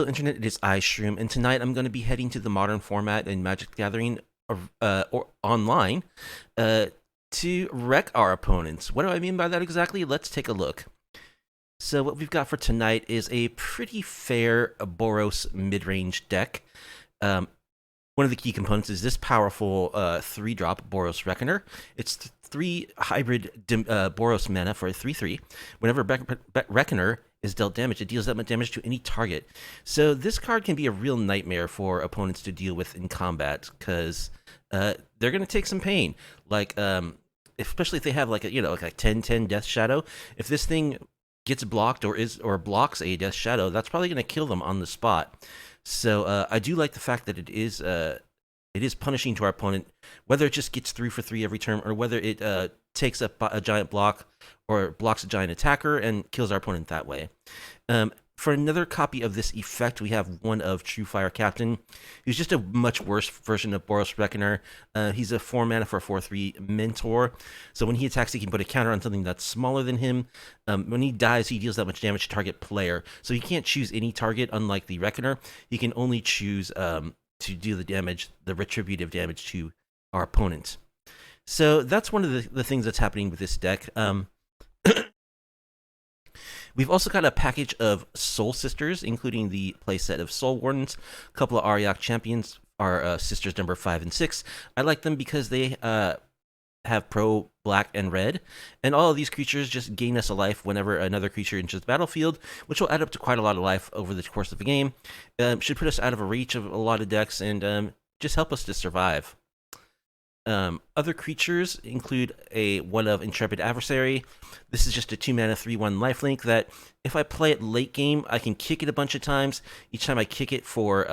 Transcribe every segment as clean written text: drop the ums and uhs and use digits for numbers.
Hello Internet, it is iShroom, and tonight I'm going to be heading to the modern format in Magic the Gathering or online uh, to wreck our opponents. What do I mean by that exactly? Let's take a look. So what we've got for tonight is a pretty fair Boros midrange deck. Um, One of the key components is this powerful 3-drop Boros Reckoner. It's 3 hybrid Boros mana for a 3/3. Whenever Reckoner is dealt damage, it deals that much damage to any target. So this card can be a real nightmare for opponents to deal with in combat, because they're going to take some pain. Especially if they have like a, like a 10/10 Death Shadow. If this thing gets blocked or blocks a Death Shadow, that's probably going to kill them on the spot. So I do like the fact that it is punishing to our opponent, whether it just gets 3 for 3 every turn, or whether it takes up a giant block or blocks a giant attacker and kills our opponent that way. For another copy of this effect, we have one of True Fire Captain, who's just a much worse version of Boros Reckoner. He's a 4 mana for a 4/3 mentor, so when he attacks, he can put a counter on something that's smaller than him. When he dies, he deals that much damage to target player, so he can't choose any target, unlike the Reckoner. He can only choose to deal the damage, the retributive damage to our opponent. So that's one of the things that's happening with this deck. We've also got a package of Soul Sisters, including the playset of Soul Wardens, a couple of Ariok Champions, our sisters number 5 and 6. I like them because they have pro black and red, and all of these creatures just gain us a life whenever another creature enters the battlefield, which will add up to quite a lot of life over the course of the game. Should put us out of reach of a lot of decks, and just help us to survive. Other creatures include one of Intrepid Adversary. This is just a 2 mana 3/1 lifelink that, if I play it late game, I can kick it a bunch of times. Each time I kick it for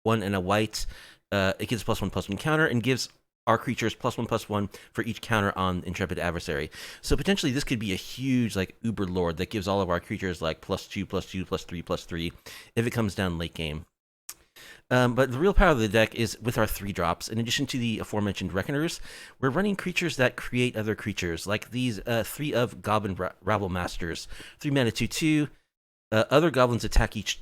1 and a white, it gives +1/+1 counter and gives our creatures +1/+1 for each counter on Intrepid Adversary. So potentially this could be a huge Uber Lord that gives all of our creatures +2/+2 +3/+3 if it comes down late game. But the real power of the deck is with our 3-drops. In addition to the aforementioned Reckoners, we're running creatures that create other creatures, like these 3 of Goblin Rabblemasters. 3 mana 2/2. Other goblins attack each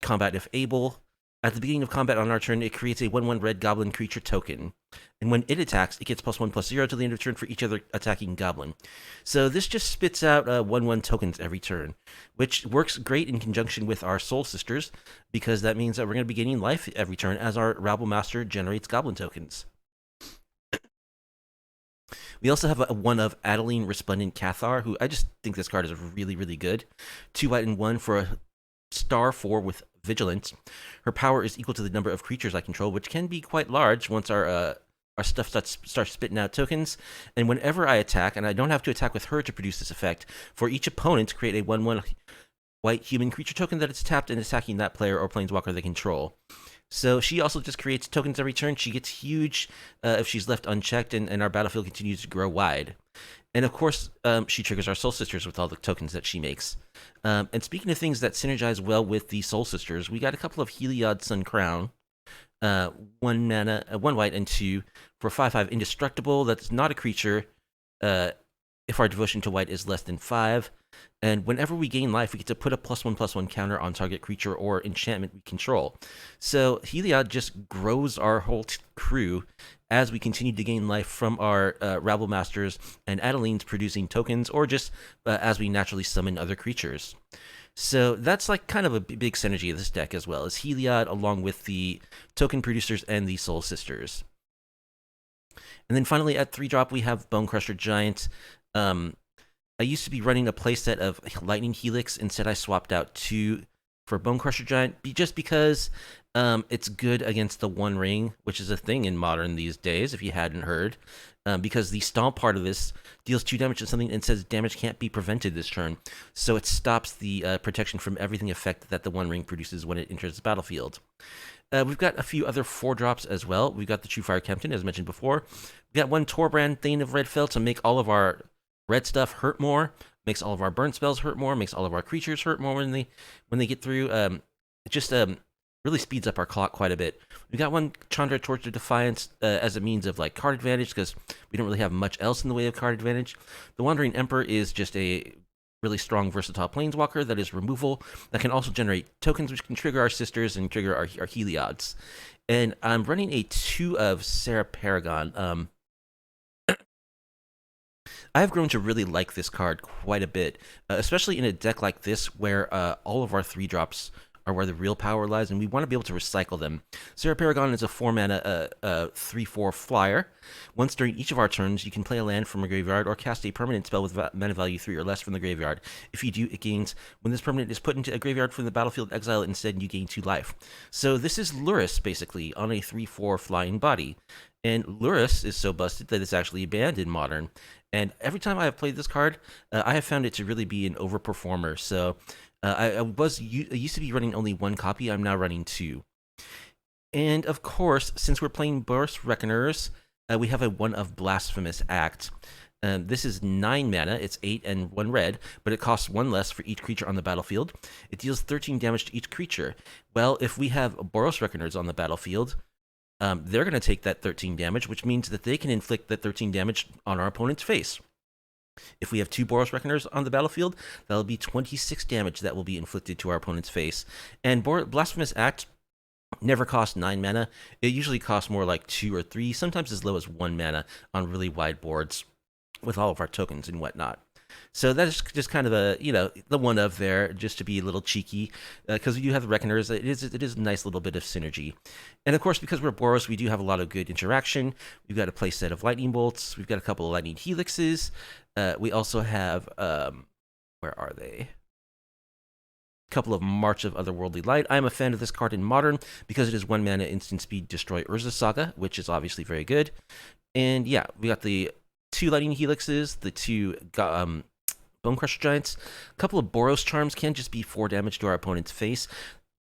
combat if able. At the beginning of combat on our turn, it creates a 1/1 red goblin creature token. And when it attacks, it gets +1/+0 to the end of turn for each other attacking goblin. So this just spits out 1/1 tokens every turn, which works great in conjunction with our Soul Sisters, because that means that we're going to be gaining life every turn as our Rabblemaster generates goblin tokens. We also have one of Adeline Resplendent Cathar, who I just think this card is really, really good. 2 white and 1 for a star 4 with Vigilance. Her power is equal to the number of creatures I control, which can be quite large once our stuff starts spitting out tokens. And whenever I attack, and I don't have to attack with her to produce this effect, for each opponent, create a 1/1 white human creature token that is tapped and attacking that player or planeswalker they control. So she also just creates tokens every turn. She gets huge if she's left unchecked, and our battlefield continues to grow wide. And of course, she triggers our Soul Sisters with all the tokens that she makes. And speaking of things that synergize well with the Soul Sisters, we got a couple of Heliod Sun Crown. 1 mana, 1 white and 2 for 5/5 indestructible. That's not a creature if our devotion to white is less than 5. And whenever we gain life, we get to put a +1/+1 counter on target creature or enchantment we control. So Heliod just grows our whole crew as we continue to gain life from our Rabblemasters and Adeline's producing tokens, or just as we naturally summon other creatures. So that's kind of a big synergy of this deck as well, is Heliod along with the token producers and the Soul Sisters. And then finally at 3-drop, we have Bonecrusher Giant. I used to be running a playset of Lightning Helix. Instead, I swapped out 2 for Bonecrusher Giant, just because it's good against the One Ring, which is a thing in Modern these days, if you hadn't heard. Because the Stomp part of this deals 2 damage to something and says damage can't be prevented this turn. So it stops the protection from everything effect that the One Ring produces when it enters the battlefield. We've got a few other 4-drops as well. We've got the True Fire Captain, as mentioned before. We've got 1 Torbrand Thane of Redfell to make all of our red stuff hurt more, makes all of our burn spells hurt more, makes all of our creatures hurt more when they get through. It just really speeds up our clock quite a bit. We got 1 Chandra Torch of Defiance as a means of card advantage, because we don't really have much else in the way of card advantage. The Wandering Emperor is just a really strong versatile planeswalker that is removal, that can also generate tokens which can trigger our sisters and trigger our Heliods. And I'm running a 2 of Sarah Paragon. I have grown to really like this card quite a bit, especially in a deck like this where all of our 3-drops are where the real power lies, and we want to be able to recycle them. Sarah Paragon is a 4-mana 3/4 flyer. Once during each of our turns, you can play a land from a graveyard or cast a permanent spell with mana value 3 or less from the graveyard. If you do, it gains. When this permanent is put into a graveyard from the battlefield, exile it instead, and you gain 2 life. So this is Lurrus, basically, on a 3/4 flying body. And Lurrus is so busted that it's actually banned in Modern. And every time I have played this card, I have found it to really be an overperformer. So I used to be running only 1 copy. I'm now running 2. And of course, since we're playing Boros Reckoners, we have a 1 of Blasphemous Act. This is 9 mana, it's 8 and 1 red, but it costs 1 less for each creature on the battlefield. It deals 13 damage to each creature. Well, if we have Boros Reckoners on the battlefield, they're going to take that 13 damage, which means that they can inflict that 13 damage on our opponent's face. If we have 2 Boros Reckoners on the battlefield, that'll be 26 damage that will be inflicted to our opponent's face. And Blasphemous Act never costs 9 mana. It usually costs more like 2 or 3, sometimes as low as 1 mana on really wide boards with all of our tokens and whatnot. So that's just kind of a, the 1 of there, just to be a little cheeky, because we do have the Reckoners. It is a nice little bit of synergy. And of course, because we're Boros, we do have a lot of good interaction. We've got a play set of Lightning Bolts. We've got a couple of Lightning Helixes. We also have, where are they? A couple of March of Otherworldly Light. I'm a fan of this card in Modern because it is 1 mana instant speed destroy Urza Saga, which is obviously very good. And yeah, we got the 2 Lightning Helixes, the 2 Bone Crusher Giants. A couple of Boros Charms can just be 4 damage to our opponent's face.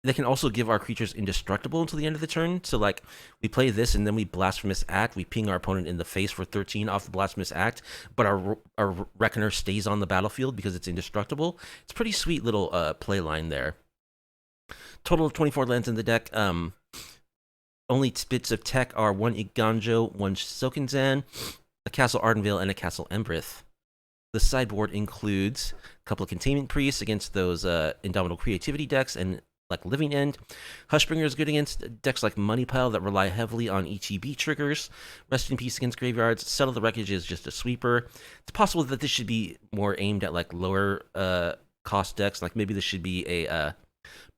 They can also give our creatures indestructible until the end of the turn. So, like, we play this and then we Blasphemous Act. We ping our opponent in the face for 13 off the Blasphemous Act, but our Reckoner stays on the battlefield because it's indestructible. It's a pretty sweet little play line there. Total of 24 lands in the deck. Only bits of tech are 1 Iganjo, 1 Sokenzan, a Castle Ardenvale, and a Castle Embrith. The sideboard includes a couple of Containment Priests against those Indomitable Creativity decks and like Living End. Hushbringer is good against decks like Money Pile that rely heavily on ETB triggers. Rest in Peace against graveyards. Settle the Wreckage is just a sweeper. It's possible that this should be more aimed at like lower cost decks. Like maybe this should be a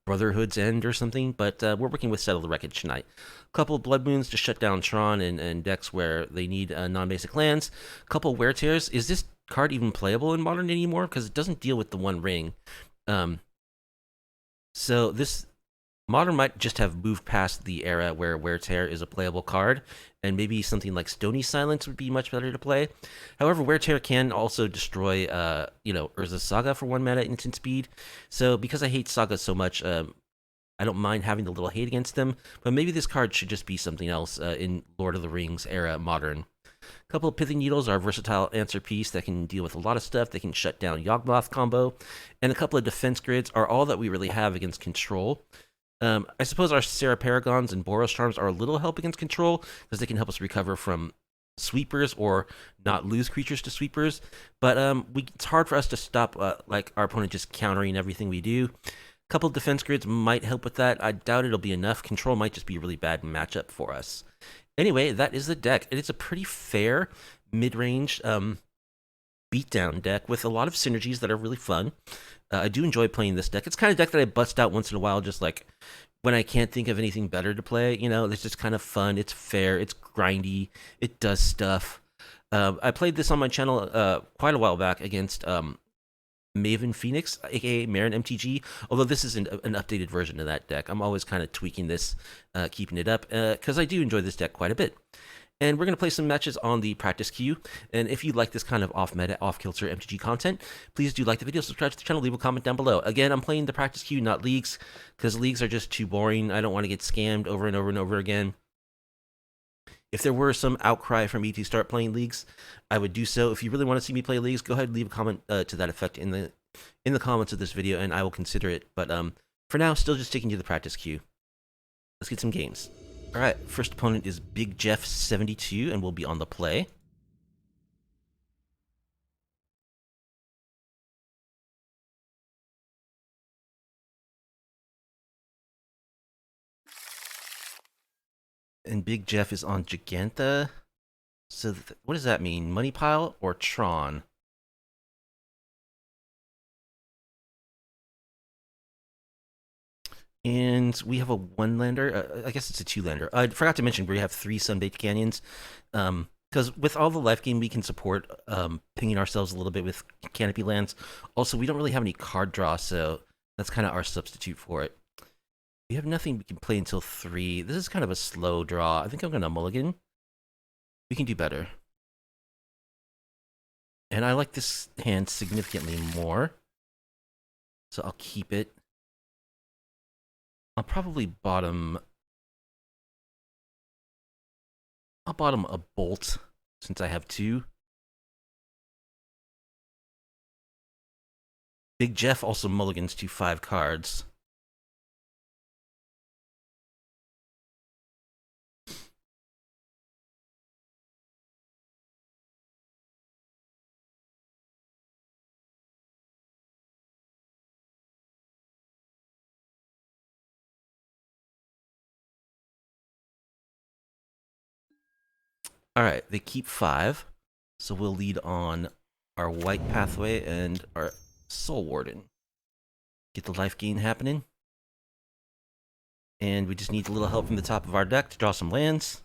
Brotherhood's End or something, but we're working with Settle the Wreckage tonight. A couple of Blood Moons to shut down Tron and decks where they need non-basic lands. A couple of Wear Tears. Is this card even playable in Modern anymore? Because it doesn't deal with the 1 ring. So this Modern might just have moved past the era where Wear Tear is a playable card, and maybe something like Stony Silence would be much better to play. However, Wear Tear can also destroy, Urza Saga for 1 mana instant speed. So because I hate Saga so much, I don't mind having the little hate against them, but maybe this card should just be something else in Lord of the Rings era Modern. A couple of Pithing Needles are a versatile answer piece that can deal with a lot of stuff. They can shut down Yawgmoth combo. And a couple of Defense Grids are all that we really have against control. I suppose our Sarah Paragons and Boros Charms are a little help against control because they can help us recover from sweepers or not lose creatures to sweepers. But it's hard for us to stop like our opponent just countering everything we do. A couple of Defense Grids might help with that. I doubt it'll be enough. Control might just be a really bad matchup for us. Anyway, that is the deck. It's a pretty fair mid-range beatdown deck with a lot of synergies that are really fun. I do enjoy playing this deck. It's kind of deck that I bust out once in a while, just like when I can't think of anything better to play. It's just kind of fun. It's fair. It's grindy. It does stuff. I played this on my channel quite a while back against Maven Phoenix, aka Marin MTG, although this is an updated version of that deck. I'm always kind of tweaking this, keeping it up, because I do enjoy this deck quite a bit. And we're going to play some matches on the practice queue. And if you like this kind of off-meta, off-kilter MTG content, please do like the video, subscribe to the channel, leave a comment down below. Again, I'm playing the practice queue, not leagues, because leagues are just too boring. I don't want to get scammed over and over and over again. If there were some outcry for me to start playing leagues, I would do so. If you really want to see me play leagues, go ahead and leave a comment to that effect in the comments of this video, and I will consider it. But for now, still just sticking to the practice queue. Let's get some games. All right, first opponent is Big Jeff 72, and we'll be on the play. And Big Jeff is on Giganta. So what does that mean? Money pile or Tron? And we have a one lander. I guess it's a two lander. I forgot to mention we have 3 Sunbaked Canyons. Because with all the life gain we can support, pinging ourselves a little bit with Canopy lands. Also, we don't really have any card draw, so that's kind of our substitute for it. We have nothing we can play until 3. This is kind of a slow draw. I think I'm going to mulligan. We can do better. And I like this hand significantly more. So I'll keep it. I'll probably bottom... I'll bottom a bolt, since I have 2. Big Jeff also mulligans to 5 cards. Alright, they keep 5. So we'll lead on our white pathway and our Soul Warden. Get the life gain happening. And we just need a little help from the top of our deck to draw some lands.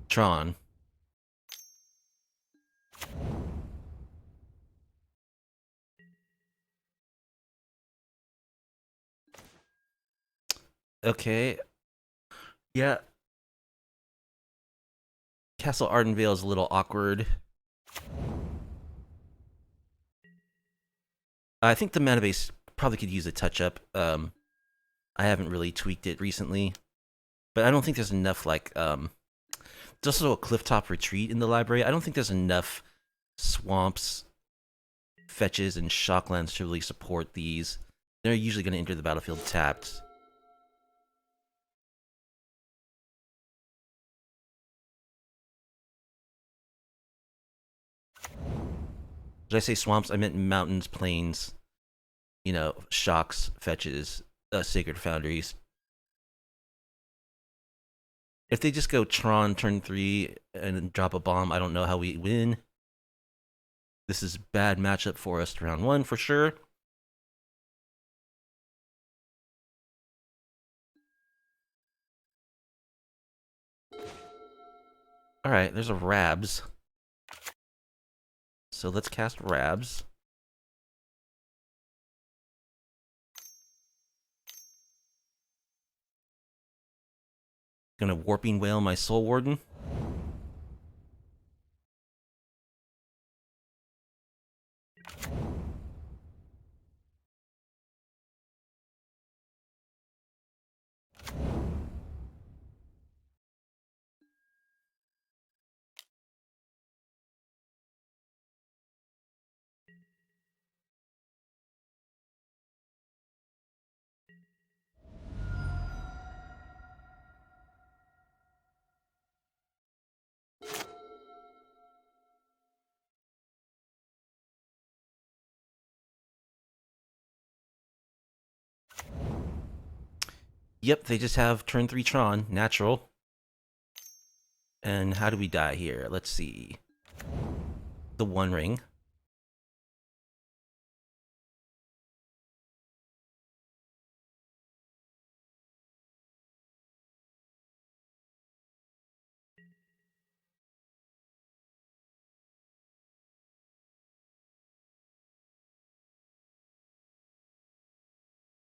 Tron. Okay. Yeah. Castle Ardenvale is a little awkward. I think the mana base probably could use a touch-up. I haven't really tweaked it recently. But I don't think there's enough, like, there's also a Clifftop Retreat in the library. I don't think there's enough swamps, fetches, and shocklands to really support these. They're usually going to enter the battlefield tapped. Did I say swamps? I meant mountains, plains, you know, shocks, fetches, sacred foundries. If they just go Tron turn 3 and drop a bomb, I don't know how we win. This is bad matchup for us round 1 for sure. Alright, there's a Rabs. So let's cast Rabs. Gonna Warping Whale my Soul Warden. Yep, they just have turn 3 Tron, natural. And how do we die here? Let's see. The One Ring.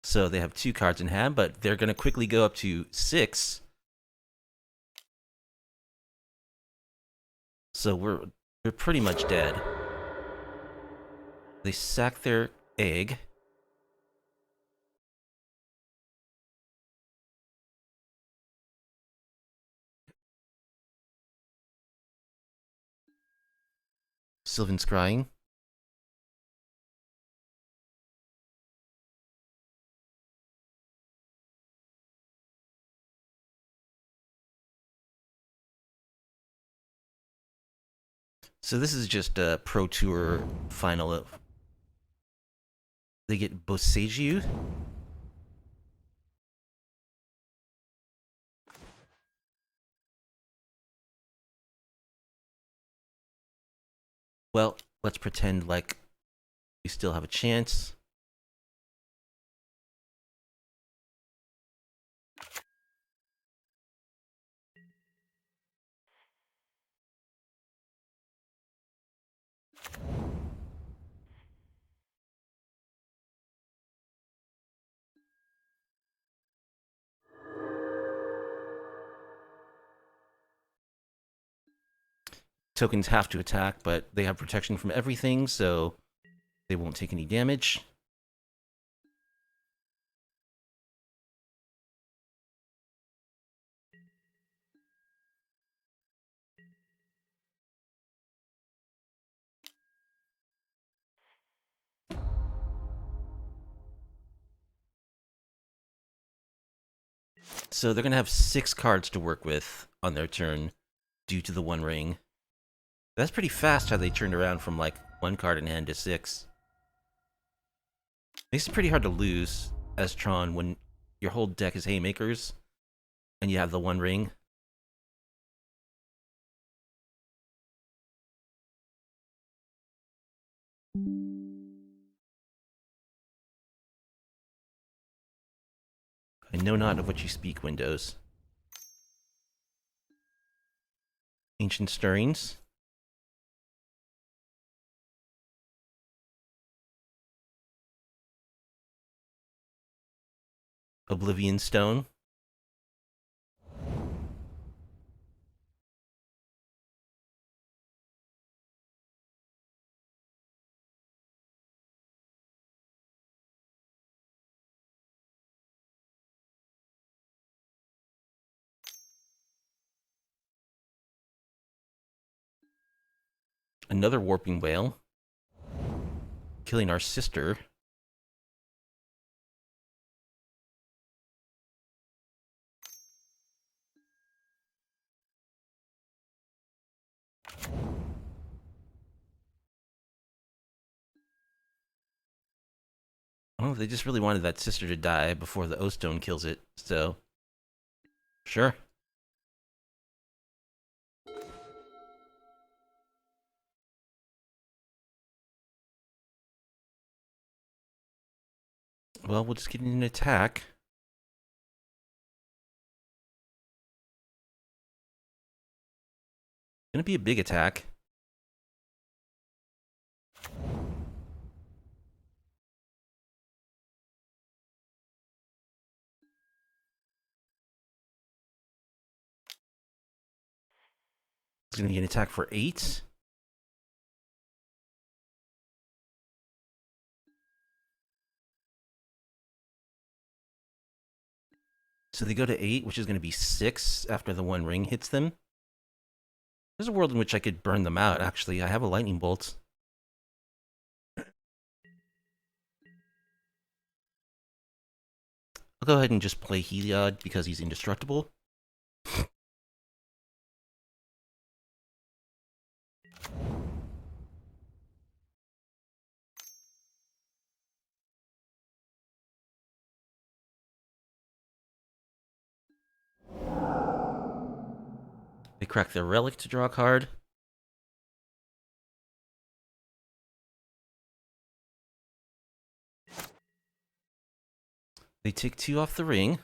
So they have 2 cards in hand, but they're going to quickly go up to 6. So we're pretty much dead. They sack their egg. Sylvan Scrying. So this is just a Pro Tour final They get Boseiju. Well, let's pretend like we still have a chance. Tokens have to attack, but they have protection from everything, so they won't take any damage. So they're going to have 6 cards to work with on their turn due to the One Ring. That's pretty fast how they turned around from like 1 card in hand to 6. Makes it pretty hard to lose as Tron when your whole deck is Haymakers and you have the One Ring. I know not of what you speak, Windows. Ancient Stirrings. Oblivion Stone. Another Warping Whale. Killing our sister. Oh, they just really wanted that sister to die before the O-Stone kills it, so... Sure. Well, we'll just get an attack. Gonna be a big attack. It's gonna be an attack for 8. So they go to 8, which is gonna be 6 after the One Ring hits them. There's a world in which I could burn them out, actually. I have a Lightning Bolt. I'll go ahead and just play Heliod because he's indestructible. They crack their Relic to draw a card. They take 2 off the ring.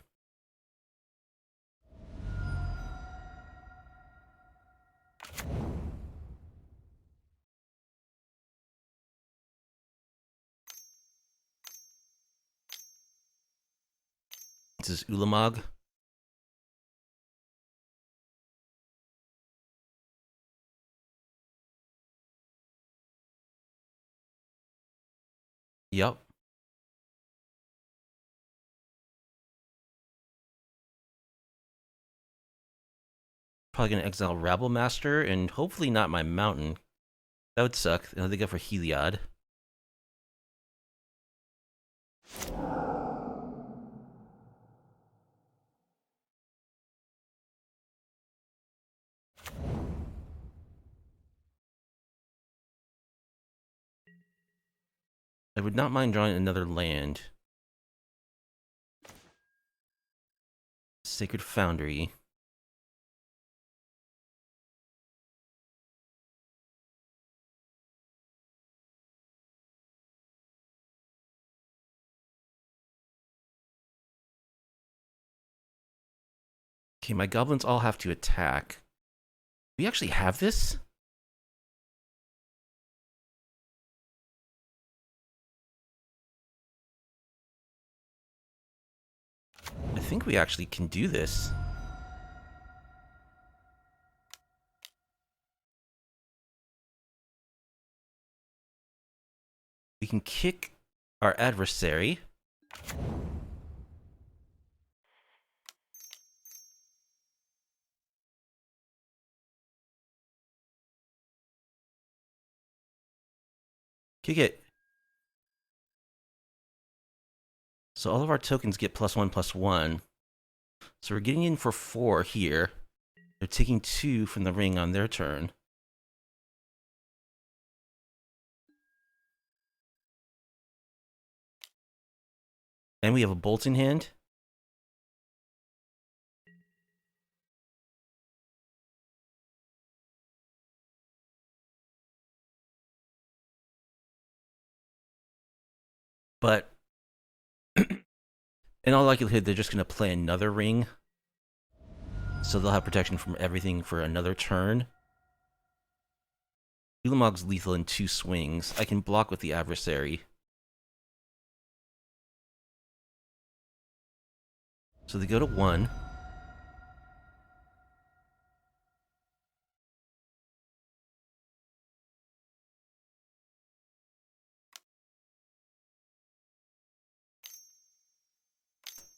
This is Ulamog. Yup. Probably gonna exile Rabblemaster and hopefully not my Mountain. That would suck. They go for Heliod. I would not mind drawing another land. Sacred Foundry. Okay, my goblins all have to attack. We actually have this? I think we actually can do this. We can kick our adversary. Kick it. So all of our tokens get +1/+1. So we're getting in for 4 here. They're taking 2 from the ring on their turn. And we have a bolt in hand. But in all likelihood, they're just going to play another ring. So they'll have protection from everything for another turn. Ulamog's lethal in 2 swings. I can block with the adversary. So they go to 1.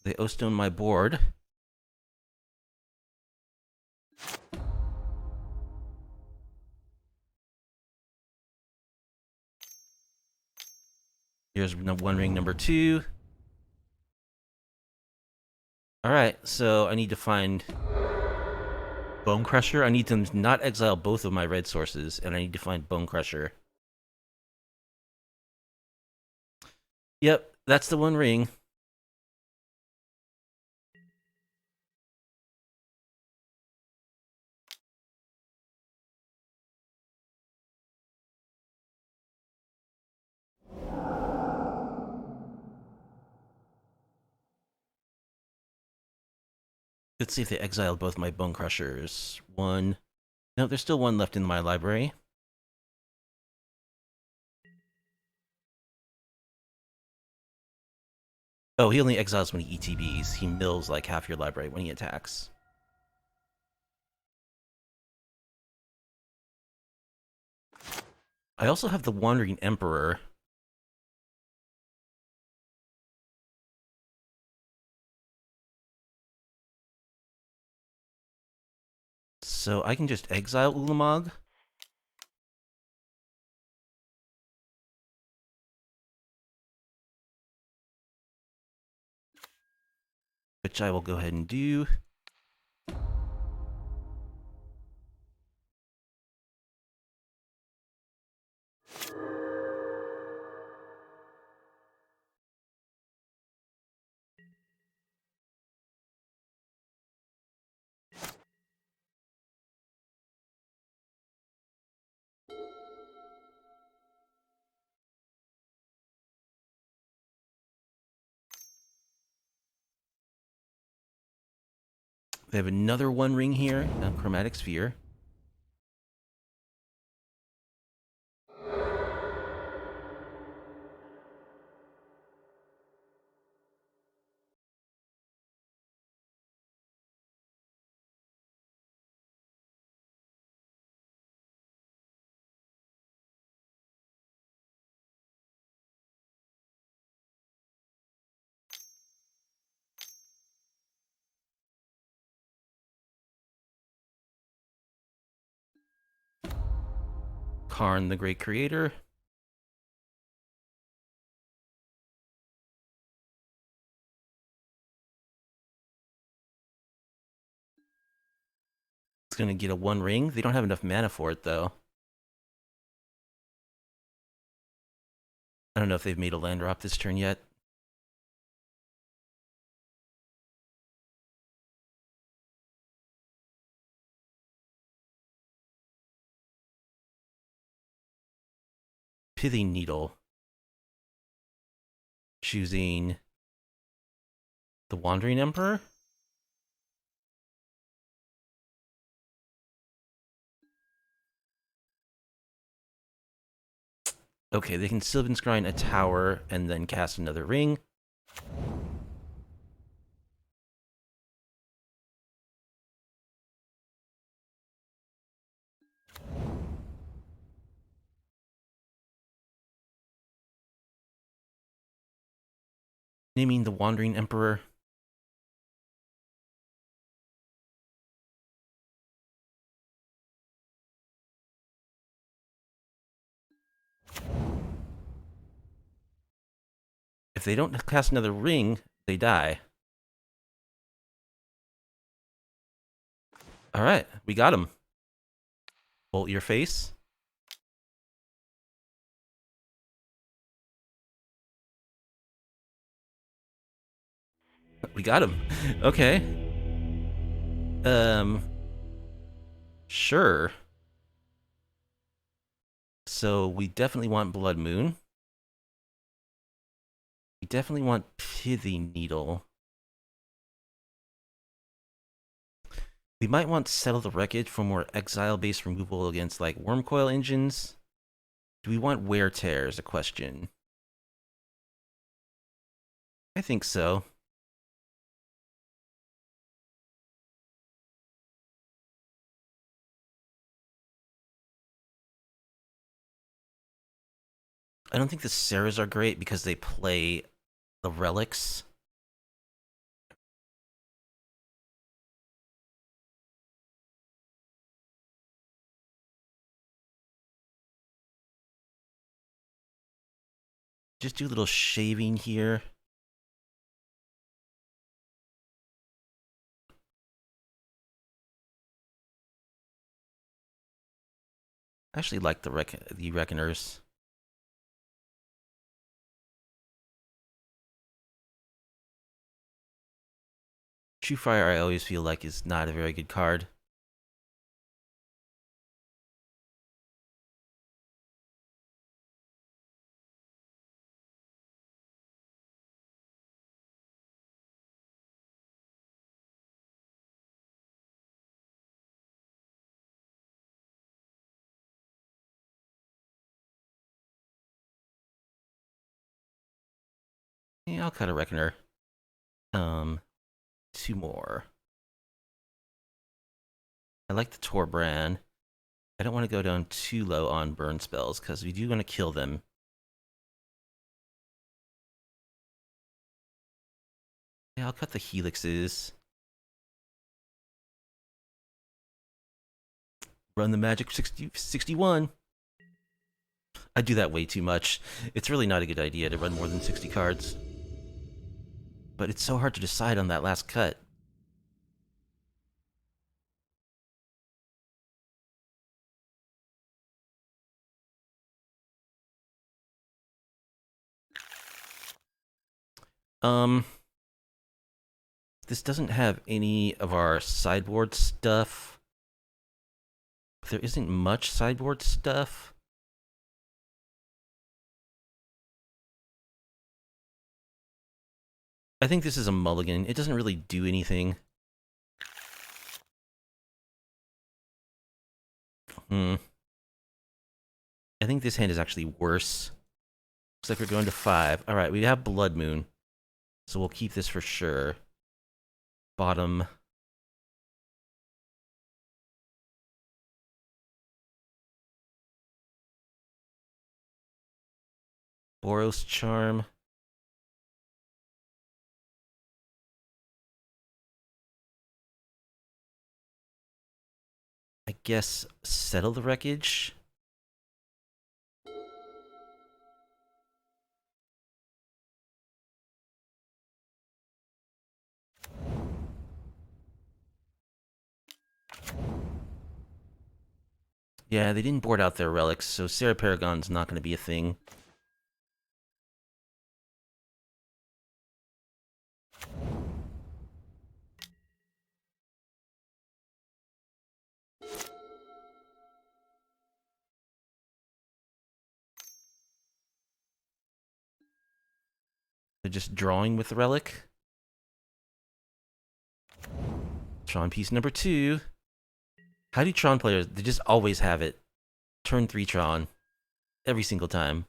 They O-stone my board. Here's one ring number 2. Alright, so I need to find Bone Crusher. I need to not exile both of my red sources, and I need to find Bone Crusher. Yep, that's the one ring. Let's see if they exiled both my Bone Crushers. 1. No, there's still 1 left in my library. Oh, he only exiles when he ETBs. He mills like half your library when he attacks. I also have the Wandering Emperor. So I can just exile Ulamog. Which I will go ahead and do. They have another 1 ring here, a Chromatic Sphere. Karn, the Great Creator. It's going to get a 1 ring. They don't have enough mana for it, though. I don't know if they've made a land drop this turn yet. Pithing Needle. Choosing the Wandering Emperor. Okay, they can Sylvan Scrying a tower and then cast another ring. Naming the Wandering Emperor. If they don't cast another ring, they die. All right, we got him. Bolt your face. We got him. Okay. Sure. So we definitely want Blood Moon. We definitely want Pithing Needle. We might want Settle the Wreckage for more exile-based removal against, like, Wormcoil engines. Do we want Wear Tear is a question. I think so. I don't think the Sarahs are great because they play the relics. Just do a little shaving here. I actually like the Reckoners. True Fire, I always feel like, is not a very good card. Yeah, I'll cut a Reckoner. Two more. I like the Torbran. I don't want to go down too low on burn spells because we do want to kill them. Yeah, I'll cut the Helixes. Run the magic 61. I do that way too much. It's really not a good idea to run more than 60 cards. But it's so hard to decide on that last cut. This doesn't have any of our sideboard stuff. There isn't much sideboard stuff. I think this is a mulligan. It doesn't really do anything. I think this hand is actually worse. Looks like we're going to 5. Alright, we have Blood Moon. So we'll keep this for sure. Bottom. Boros Charm. I guess Settle the Wreckage. Yeah, they didn't board out their relics, so Sarah Paragon's not going to be a thing. just drawing with the relic. Tron piece number 2. How do Tron players, they just always have it. Turn 3 Tron. Every single time.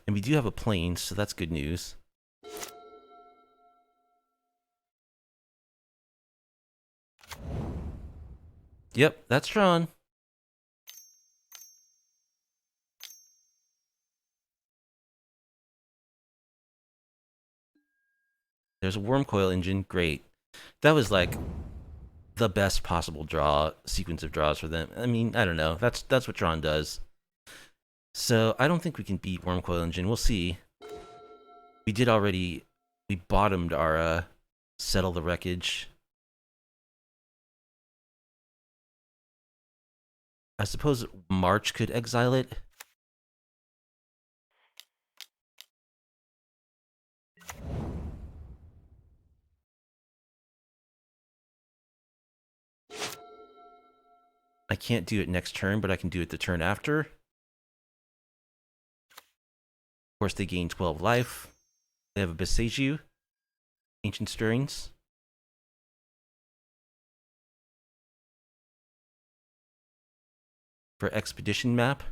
And we do have a plane, so that's good news. Yep, that's Tron. There's a worm coil engine. Great. That was like the best possible sequence of draws for them. I mean, I don't know. That's what Tron does. So I don't think we can beat worm coil engine. We'll see. We bottomed our settle the wreckage. I suppose March could exile it. I can't do it next turn, but I can do it the turn after. Of course, they gain 12 life. They have a Beseiju. Ancient Stirrings. For Expedition map.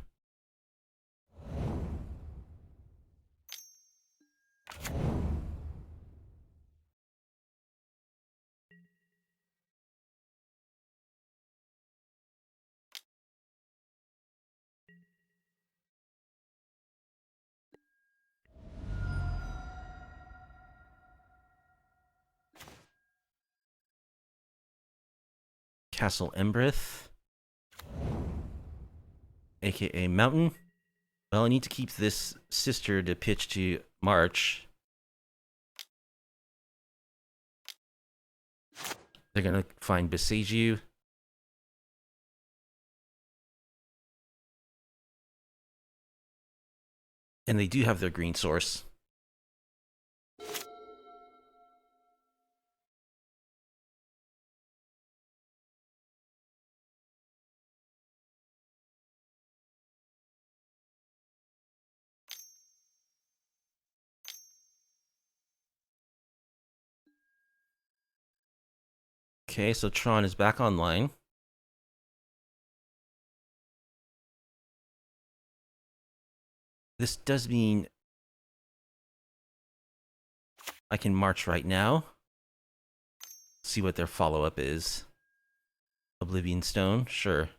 Castle Embrith. AKA Mountain. Well, I need to keep this sister to pitch to March. They're gonna find Beseiju. And they do have their green source. Okay, so Tron is back online. This does mean I can march right now. See what their follow-up is. Oblivion Stone, sure.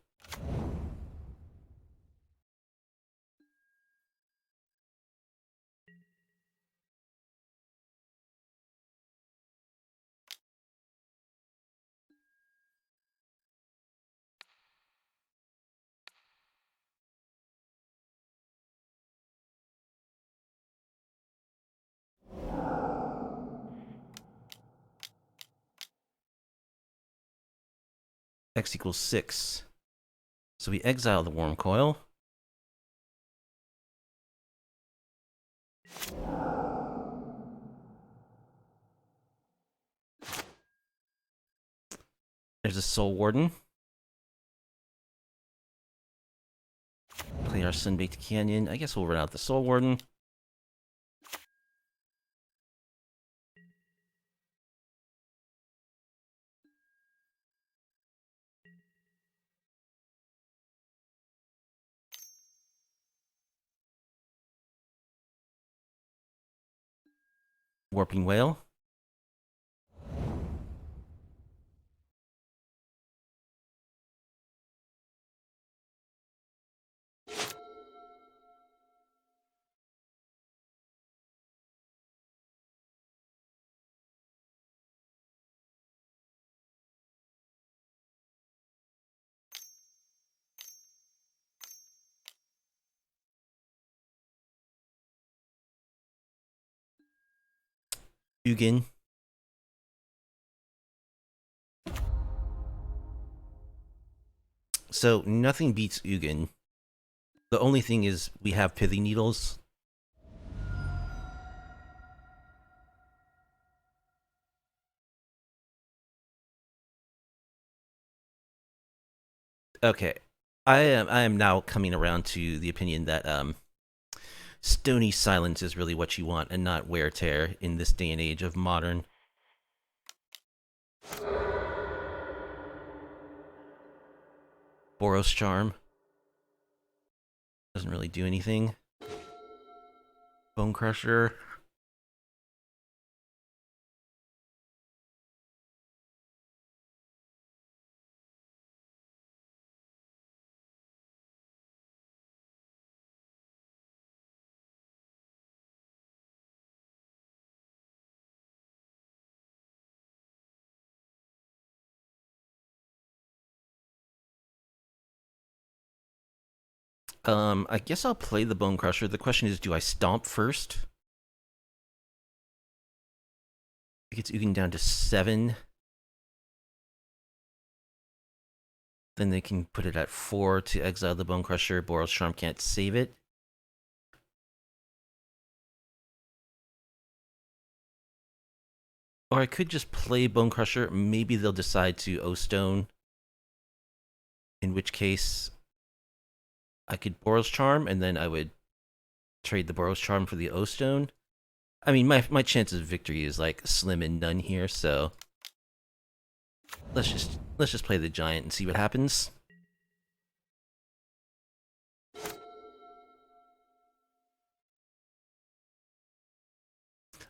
X equals 6. So we exile the Worm Coil. There's a Soul Warden. Play our Sunbaked Canyon. I guess we'll run out the Soul Warden. Warping Whale. Ugin. So nothing beats Ugin. The only thing is we have Pithy Needles. Okay. I am now coming around to the opinion that stony silence is really what you want, and not wear tear in this day and age of modern. Boros charm doesn't really do anything. Bone crusher. I guess I'll play the Bone Crusher. The question is, do I stomp first? It gets Ugin down to 7. Then they can put it at 4 to exile the Bone Crusher. Boros Charm can't save it. Or I could just play Bone Crusher. Maybe they'll decide to O-Stone. In which case, I could Boros Charm, and then I would trade the Boros Charm for the O-Stone. I mean, my chances of victory is like slim and none here, so let's just play the Giant and see what happens.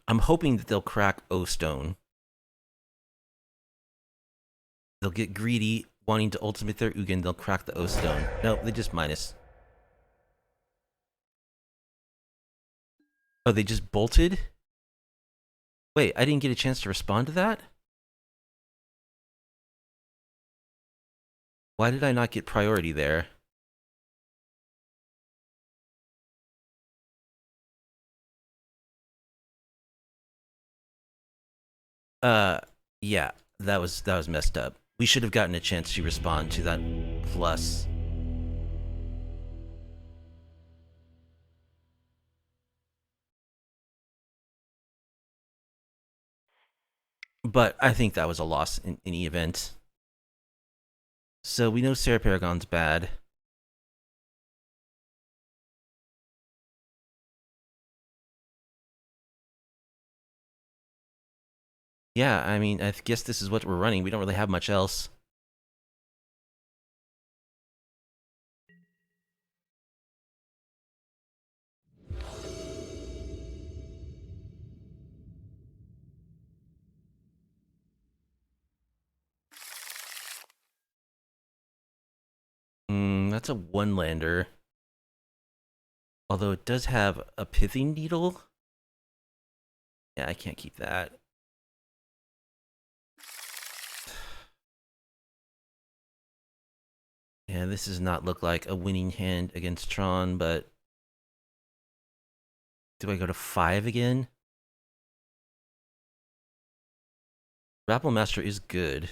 I'm hoping that they'll crack O-Stone. They'll get greedy, wanting to ultimate their Ugin. They'll crack the O-Stone. Nope, they just minus. Oh, they just bolted? Wait, I didn't get a chance to respond to that? Why did I not get priority there? Yeah, that was messed up. We should have gotten a chance to respond to that plus. But I think that was a loss in any event. So we know Sarah Paragon's bad. Yeah, I mean, I guess this is what we're running. We don't really have much else. That's a one-lander. Although it does have a pithing needle. Yeah, I can't keep that. Yeah, this does not look like a winning hand against Tron, but do I go to 5 again? Rabblemaster is good.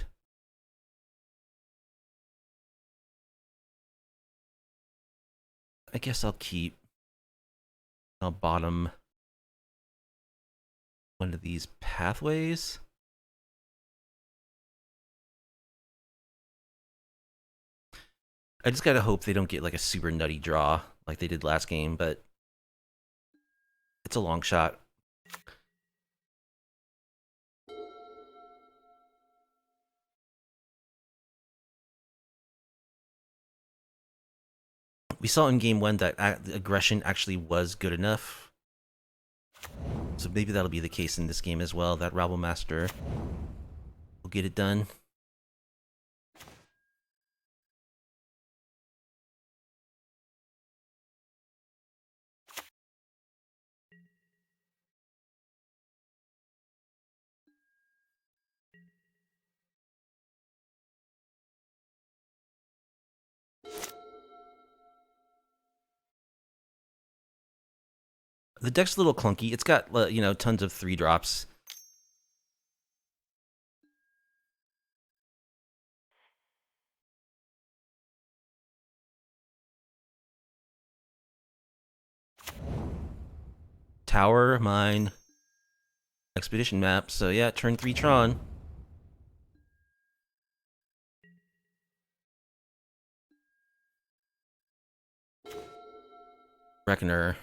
I guess I'll keep. I'll bottom one of these pathways. I just gotta hope they don't get like a super nutty draw like they did last game, but it's a long shot. We saw in game 1 that aggression actually was good enough. So maybe that'll be the case in this game as well, that Rabblemaster will get it done. The deck's a little clunky. It's got, tons of 3-drops. Tower, mine, expedition map. So yeah, turn 3 Tron. Reckoner.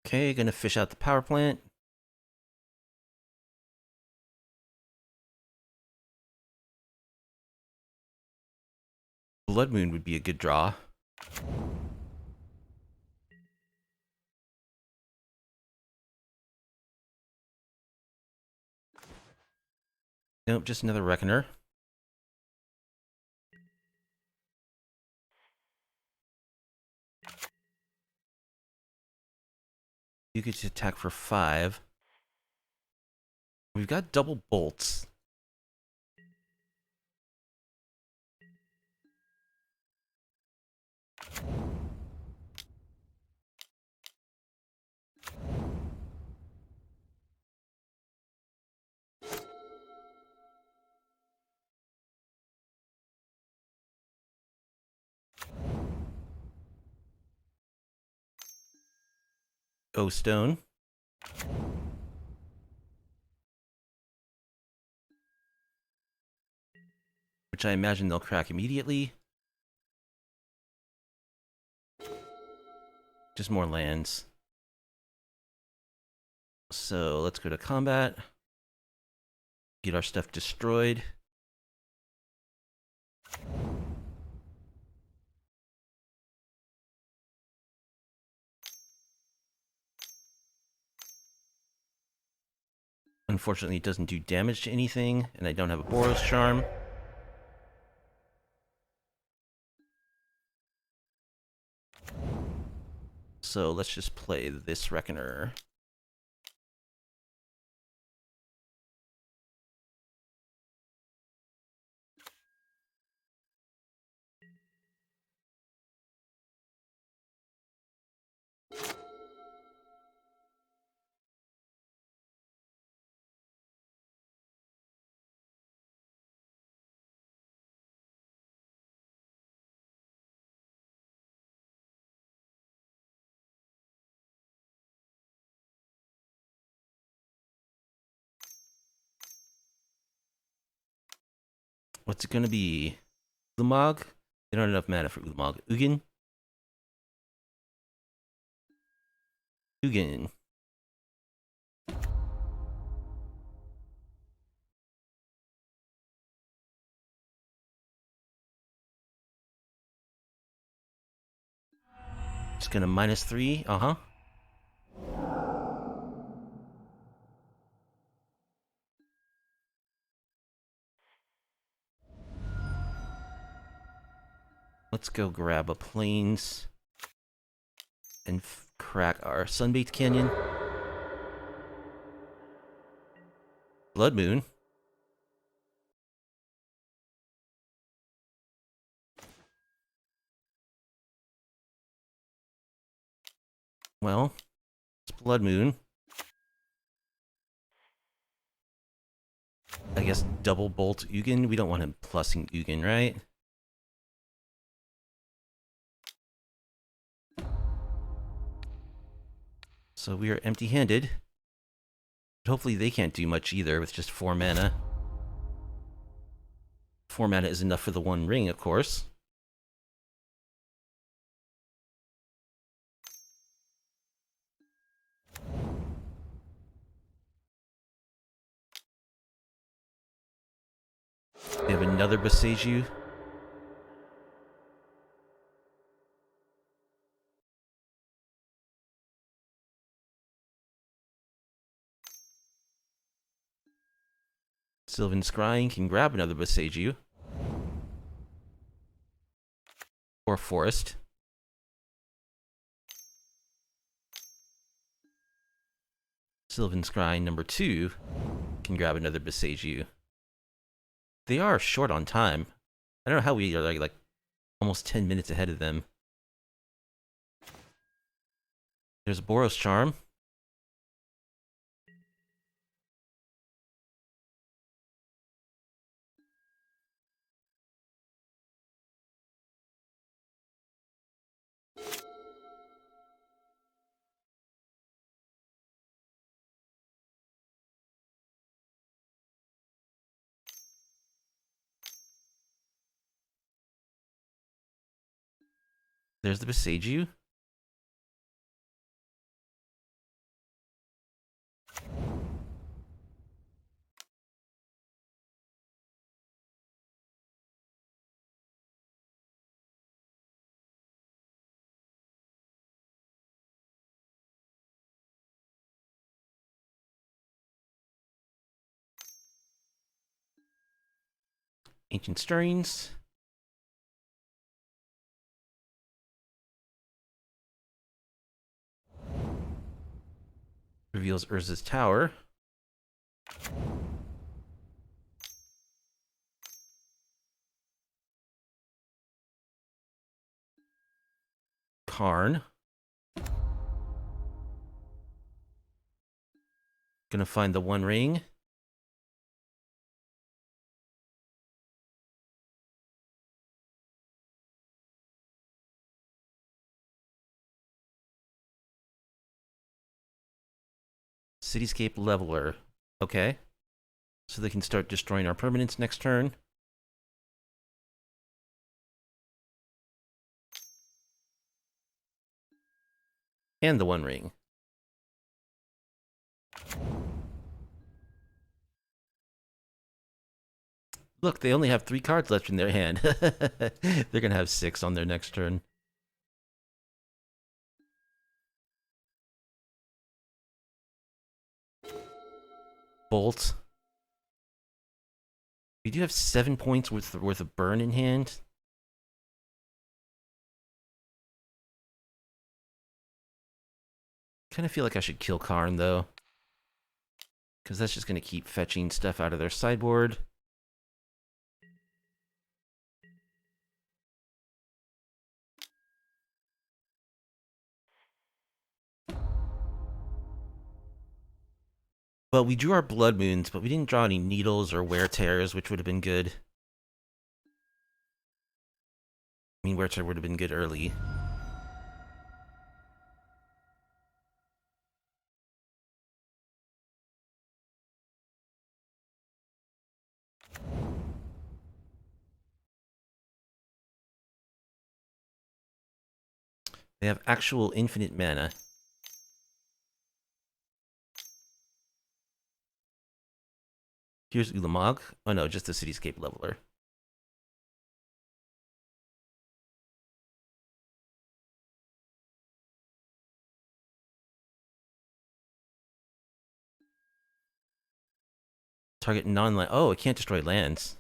Okay, gonna fish out the power plant. Blood Moon would be a good draw. Nope, just another Reckoner. You get to attack for 5. We've got double bolts. O Stone. Which I imagine they'll crack immediately. Just more lands. So let's go to combat. Get our stuff destroyed. Unfortunately, it doesn't do damage to anything, and I don't have a Boros Charm. So let's just play this Reckoner. What's it gonna be? Ulamog? They don't have enough mana for Ulamog. Ugin? Ugin. It's gonna -3. Uh-huh. Let's go grab a Plains and crack our Sunbathed Canyon. Blood Moon. Well, it's Blood Moon. I guess double bolt Ugin. We don't want him plussing Ugin, right? So we are empty-handed. But hopefully they can't do much either with just 4 mana. 4 mana is enough for the 1 ring, of course. They have another Boseiju. Sylvan Scrying can grab another Boseiju. Or Forest. Sylvan Scrying number 2 can grab another Boseiju. They are short on time. I don't know how we are like almost 10 minutes ahead of them. There's Boros Charm. There's the Boseiju. Ancient Stirrings. Reveals Urza's Tower. Karn. Gonna find the One Ring. Cityscape Leveler. Okay. So they can start destroying our permanents next turn. And the One Ring. Look, they only have 3 cards left in their hand. They're gonna have 6 on their next turn. Bolt. We do have 7 points worth of burn in hand. Kind of feel like I should kill Karn, though. Because that's just going to keep fetching stuff out of their sideboard. Well, we drew our Blood Moons, but we didn't draw any Needles or Wear Tears, which would have been good. I mean, Wear Tear would have been good early. They have actual infinite mana. Here's Ulamog. Oh no, just the Cityscape Leveler. Target non-land. Oh, it can't destroy lands.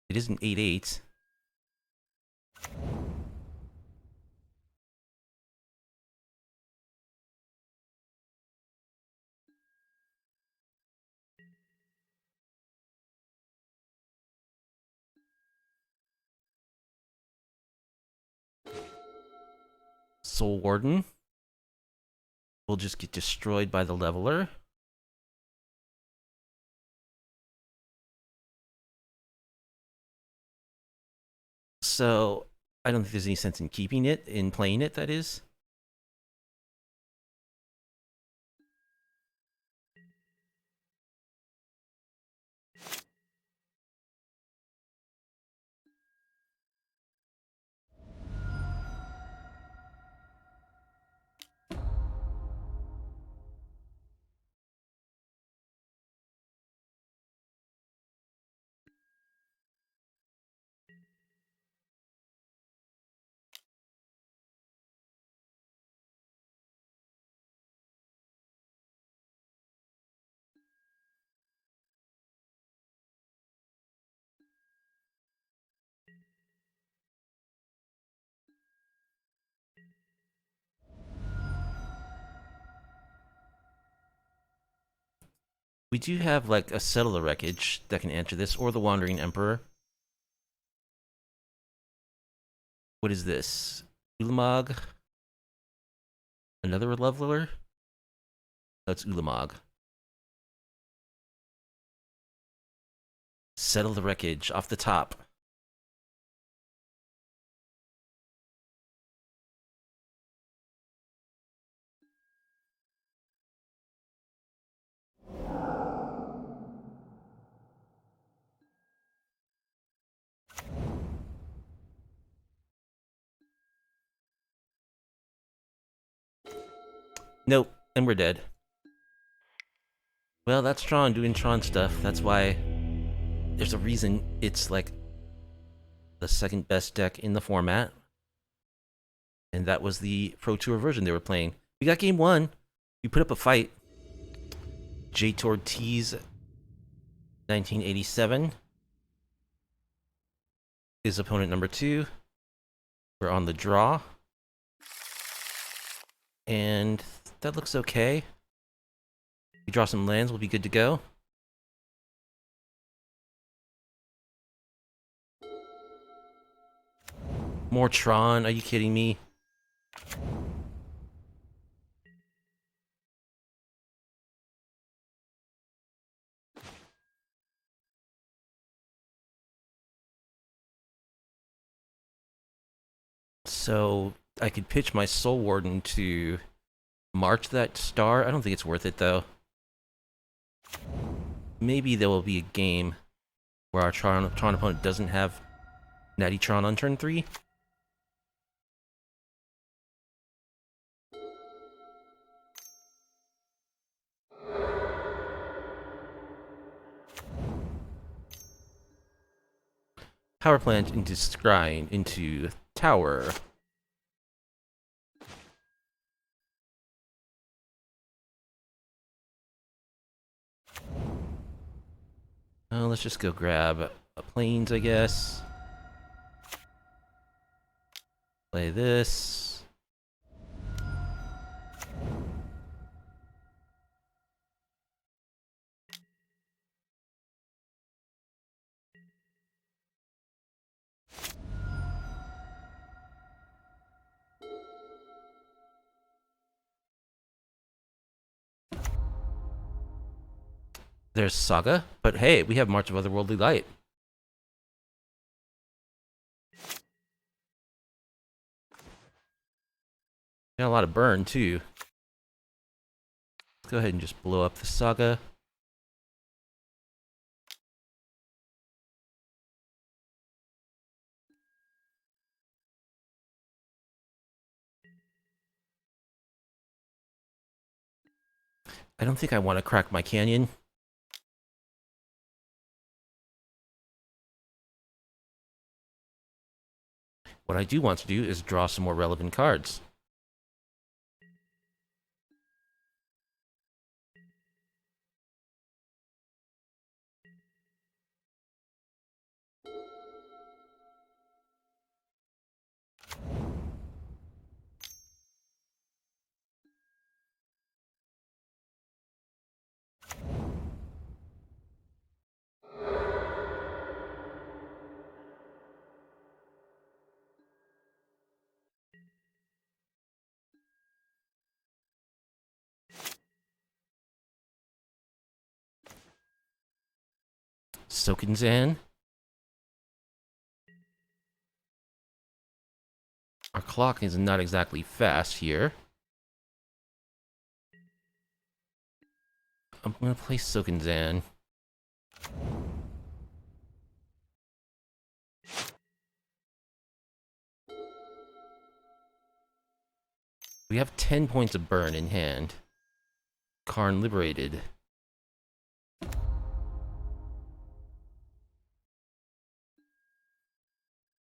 It is an 8/8. Soul Warden will just get destroyed by the Leveler. So, I don't think there's any sense in keeping it, in playing it, that is. We do have like a Settle the Wreckage that can answer this, or the Wandering Emperor. What is this? Ulamog? Another leveler? That's Ulamog. Settle the Wreckage off the top. Nope, and we're dead. Well, that's Tron doing Tron stuff. That's why there's a reason it's like the second best deck in the format. And that was the Pro Tour version they were playing. We got game one. We put up a fight. J-Tor T's 1987 is opponent number 2. We're on the draw. And that looks okay. We draw some lands, we'll be good to go. More Tron, are you kidding me? So I could pitch my Soul Warden to march that star. I don't think it's worth it though. Maybe there will be a game where our Tron opponent doesn't have Natty Tron on turn 3. Power plant into scrying into tower. Let's just go grab a plains, I guess. Play this. There's Saga, but hey, we have March of Otherworldly Light. Got a lot of burn, too. Let's go ahead and just blow up the Saga. I don't think I want to crack my canyon. What I do want to do is draw some more relevant cards. Sokinzan. Our clock is not exactly fast here. I'm gonna play Sokinzan. We have 10 points of burn in hand. Karn liberated.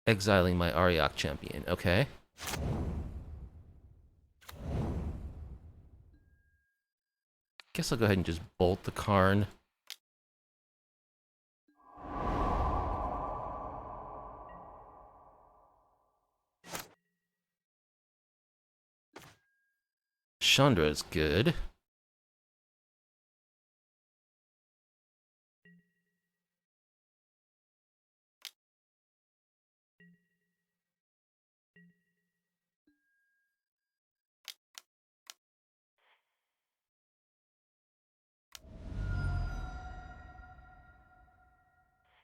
Exiling my Ariok champion. Okay. Guess I'll go ahead and just bolt the Karn. Chandra is good.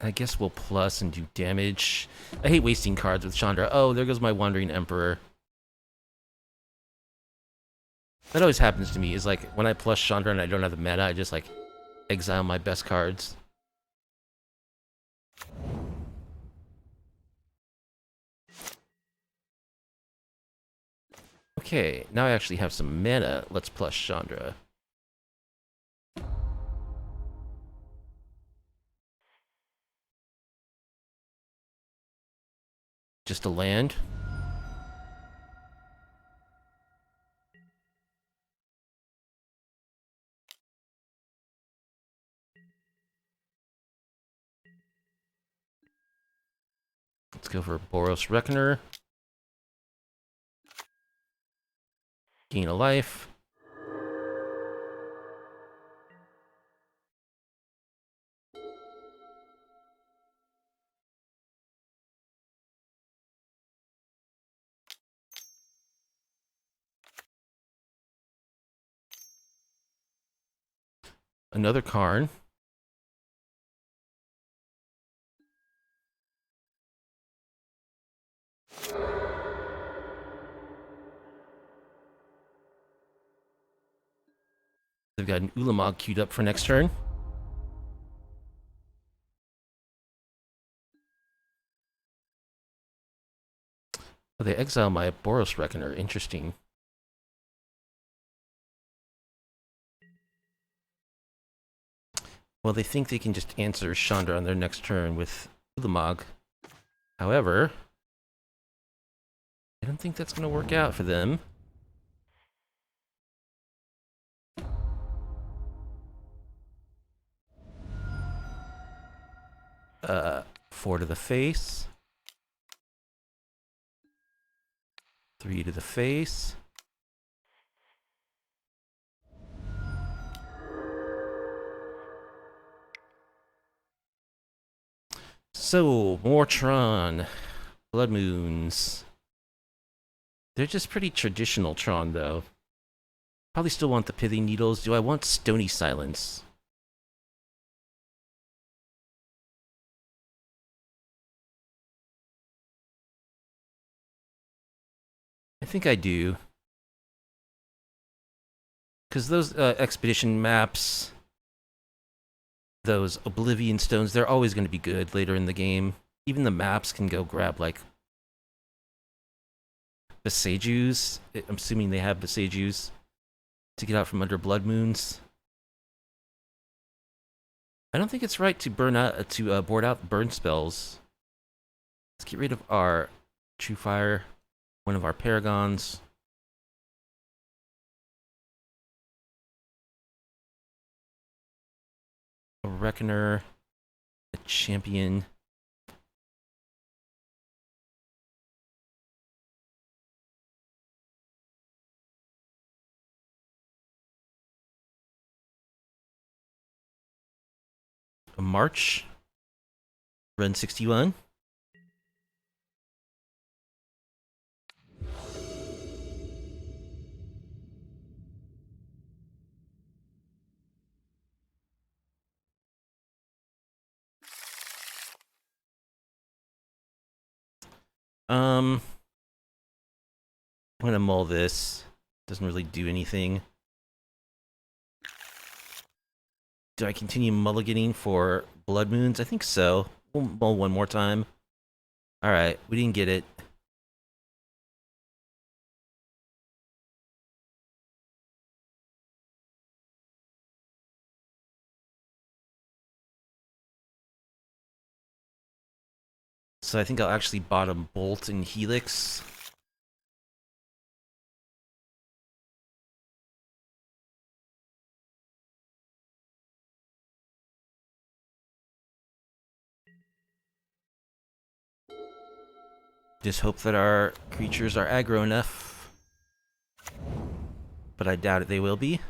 I guess we'll plus and do damage. I hate wasting cards with Chandra. Oh, there goes my Wandering Emperor. That always happens to me, is like, when I plus Chandra and I don't have the mana, I just, like, exile my best cards. Okay, now I actually have some mana. Let's plus Chandra. Just a land. Let's go for Boros Reckoner. Gain a life. Another Karn. They've got an Ulamog queued up for next turn. Oh, they exile my Boros Reckoner. Interesting. Well, they think they can just answer Chandra on their next turn with Ulamog. However, I don't think that's going to work out for them. Four to the face. 3 to the face. So, more Tron. Blood Moons. They're just pretty traditional Tron, though. Probably still want the Pithing Needles. Do I want Stony Silence? I think I do. Because those Expedition maps, those Oblivion Stones, they're always going to be good later in the game. Even the maps can go grab, like, Besejus. I'm assuming they have Besejus to get out from under Blood Moons. I don't think it's right to board out burn spells. Let's get rid of our True Fire, one of our Paragons. A Reckoner, a Champion. A March. Run 61. I'm gonna mull this. Doesn't really do anything. Do I continue mulliganing for Blood Moons? I think so. We'll mull one more time. Alright, we didn't get it. So I think I'll actually bottom Bolt and Helix. Just hope that our creatures are aggro enough. But I doubt it they will be.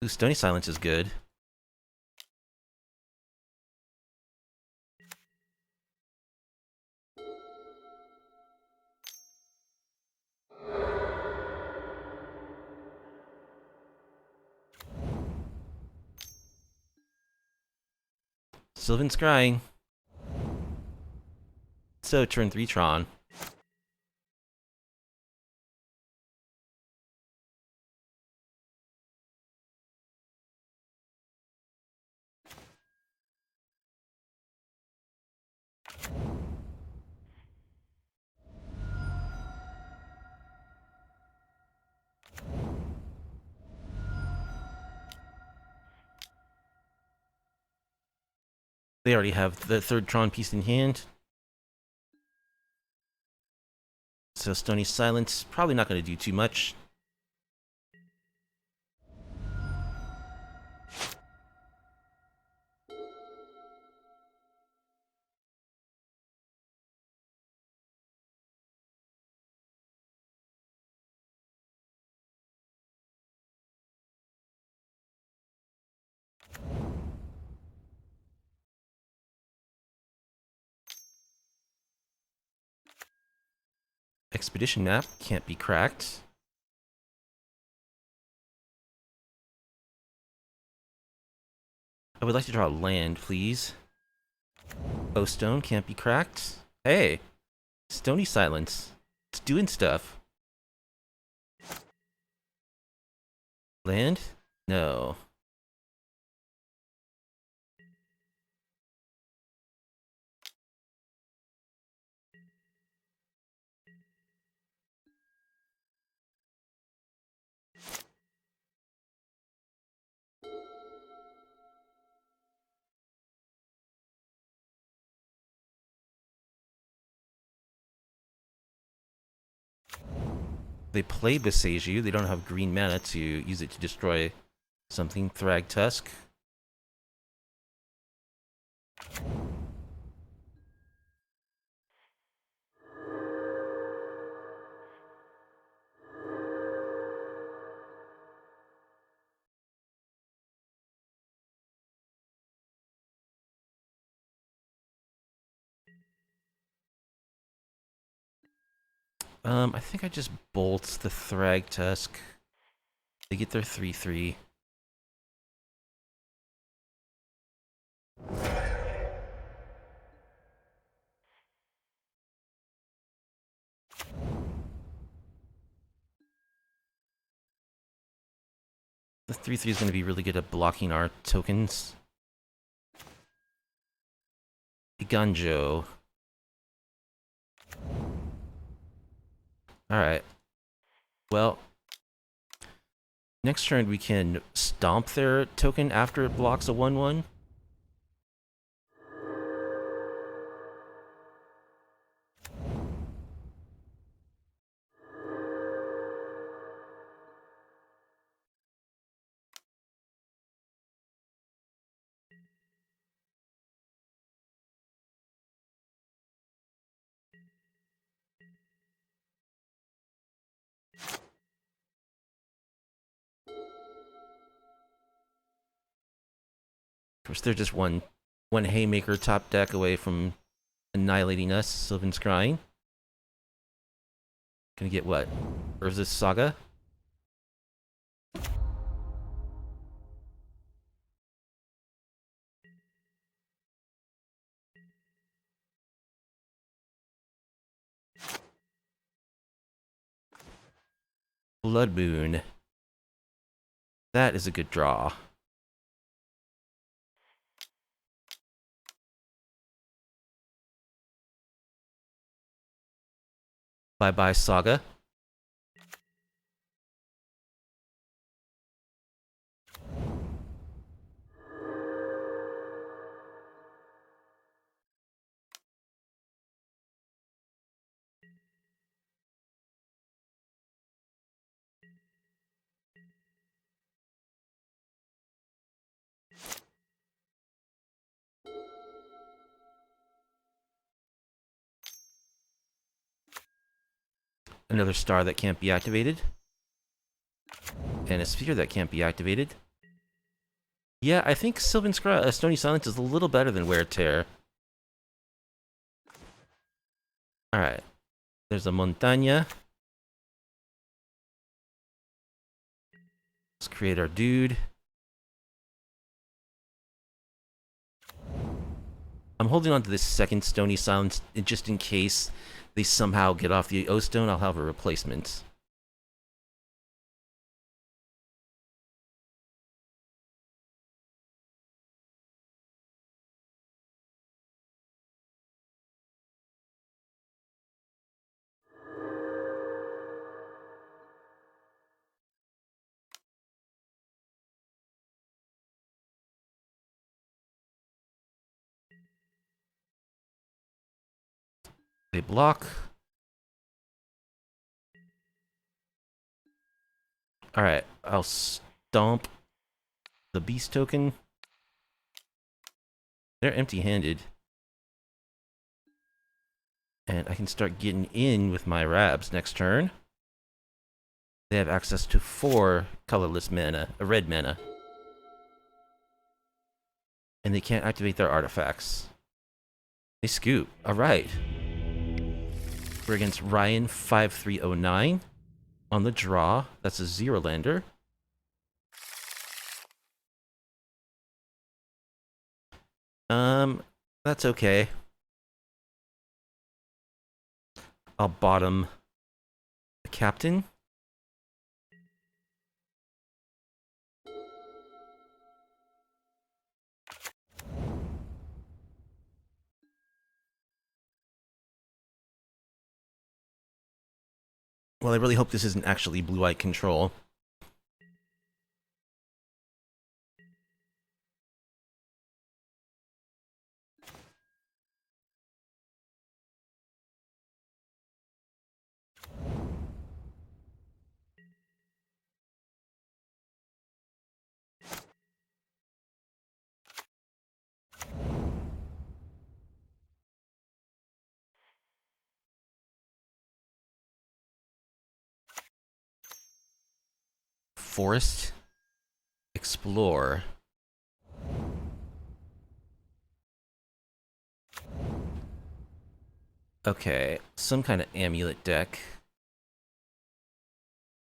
Ooh, Stony Silence is good. Sylvan Scrying. So, turn 3 Tron. They already have the 3rd Tron piece in hand. So Stony Silence, probably not going to do too much. Expedition Map can't be cracked. I would like to draw land, please. Bowstone can't be cracked. Hey, Stony Silence. It's doing stuff. Land? No. They play Besiege You. They don't have green mana to use it to destroy something. Thrag Tusk. I think I just bolt the Thrag Tusk. They get their 3/3. The 3/3 is going to be really good at blocking our tokens. Iganjo. Alright. Well, next turn we can stomp their token after it blocks a 1/1. Of course, they're just one Haymaker top deck away from annihilating us. Sylvan Scrying. Gonna get what? Or is this Saga? Blood Moon. That is a good draw. Bye-bye, Saga. Another star that can't be activated. And a sphere that can't be activated. Yeah, I think Sylvan Stony Silence is a little better than Wear Tear. Alright. There's a Montaña. Let's create our dude. I'm holding on to this second Stony Silence just in case they somehow get off the O-Stone. I'll have a replacement. They block. Alright, I'll stomp the beast token. They're empty-handed. And I can start getting in with my Rabs next turn. They have access to 4 colorless mana, a red mana. And they can't activate their artifacts. They scoop. Alright. We're against Ryan 5309 on the draw. That's a 0-lander. That's okay. I'll bottom the captain. Well, I really hope this isn't actually blue-white control. Forest. Explore. Okay, some kind of amulet deck.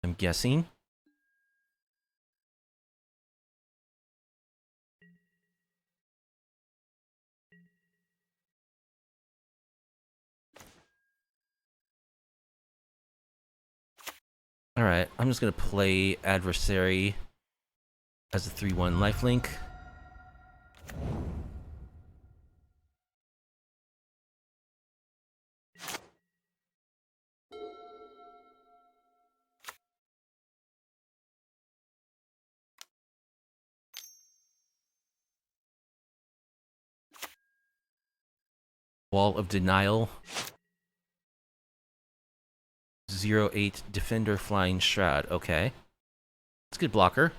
I'm guessing. Alright, I'm just gonna play Adversary as a 3/1 lifelink. Wall of Denial. 0/8 Defender Flying Shroud. Okay. It's a good blocker.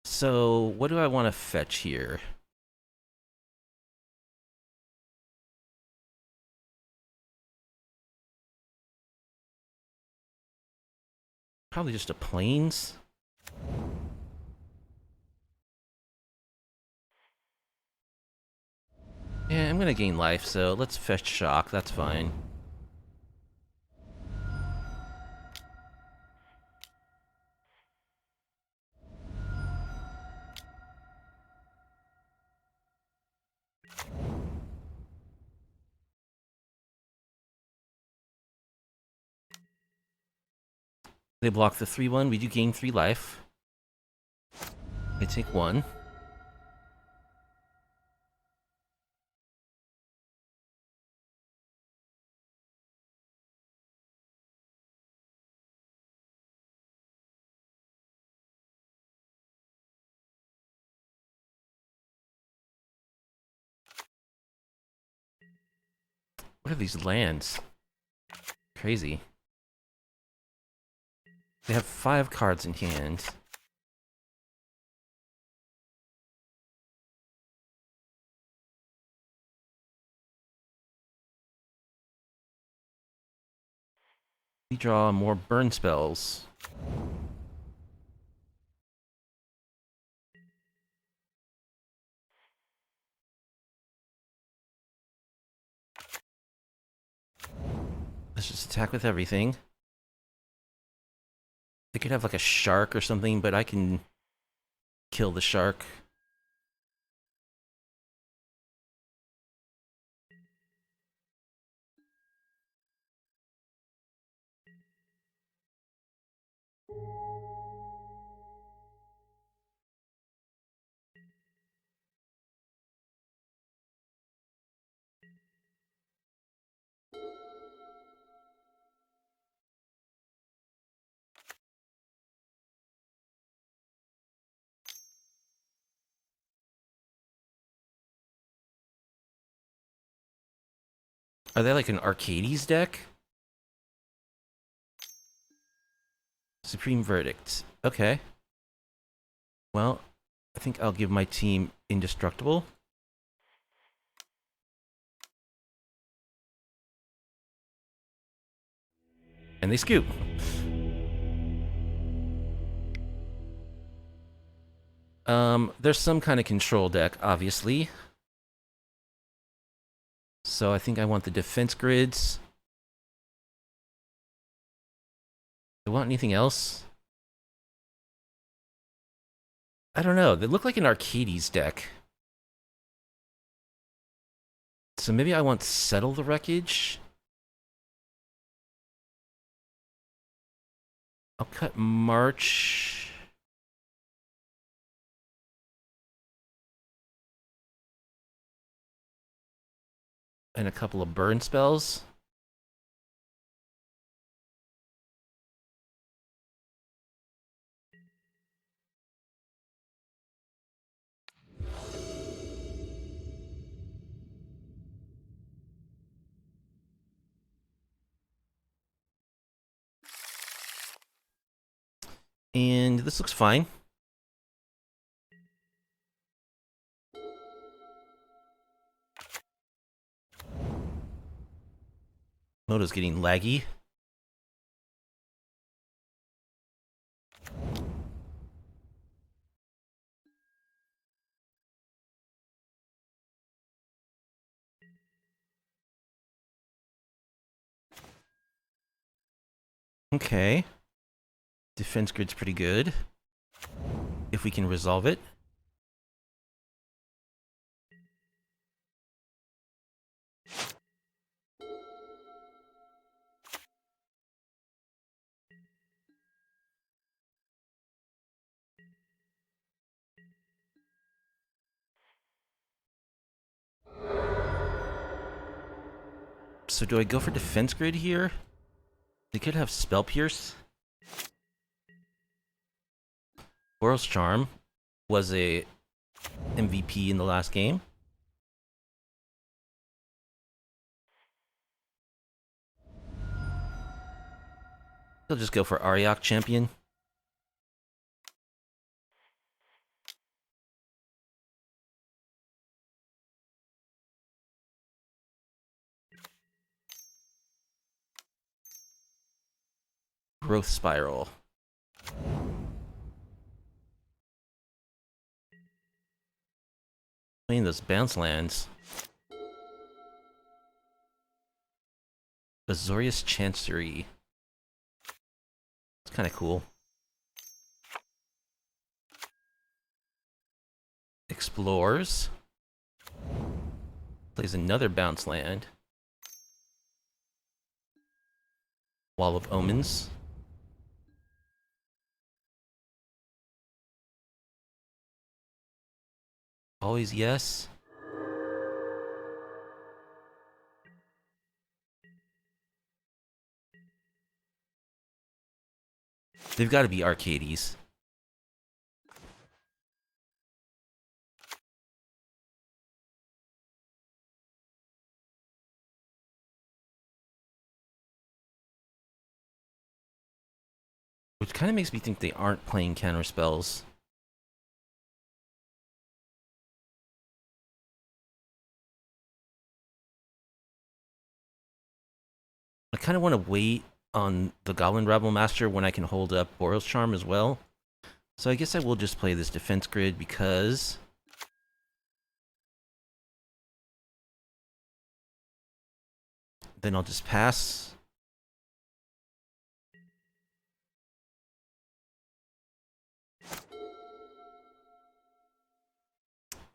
So, what do I want to fetch here? Probably just a plains. Yeah, I'm gonna gain life, so let's fetch shock, that's fine. They block the 3/1, we do gain 3 life. They take 1. What are these lands? Crazy. They have 5 cards in hand. We draw more burn spells. Let's just attack with everything. They could have like a shark or something, but I can kill the shark. Are they like an Arcades deck? Supreme Verdict. Okay. Well, I think I'll give my team Indestructible. And they scoop. There's some kind of control deck, obviously. So I think I want the defense grids. Do I want anything else? I don't know. They look like an Arcades deck. So maybe I want Settle the Wreckage. I'll cut March. And a couple of burn spells. And this looks fine. Moto's getting laggy. Okay. Defense grid's pretty good. If we can resolve it. So do I go for defense grid here? They could have Spell Pierce. Boros Charm was a MVP in the last game. He'll just go for Ariok Champion. Growth Spiral. Playing those bounce lands. Azorius Chancery. It's kind of cool. Explores. Plays another bounce land. Wall of Omens. Always yes. They've got to be Arcades. Which kind of makes me think they aren't playing counter spells. I kind of want to wait on the Goblin Rabblemaster when I can hold up Boros Charm as well. So I guess I will just play this defense grid because then I'll just pass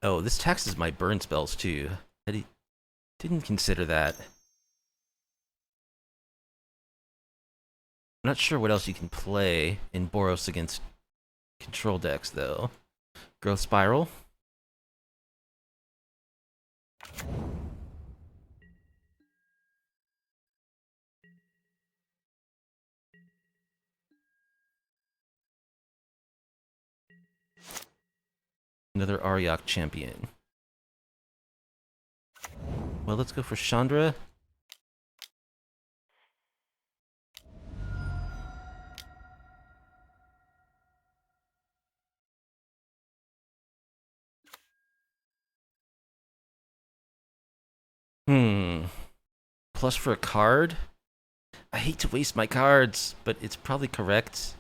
Oh, this taxes my burn spells too. I didn't consider that. I'm not sure what else you can play in Boros against control decks, though. Growth Spiral. Another Ariok champion. Well, let's go for Chandra. Plus for a card? I hate to waste my cards, but it's probably correct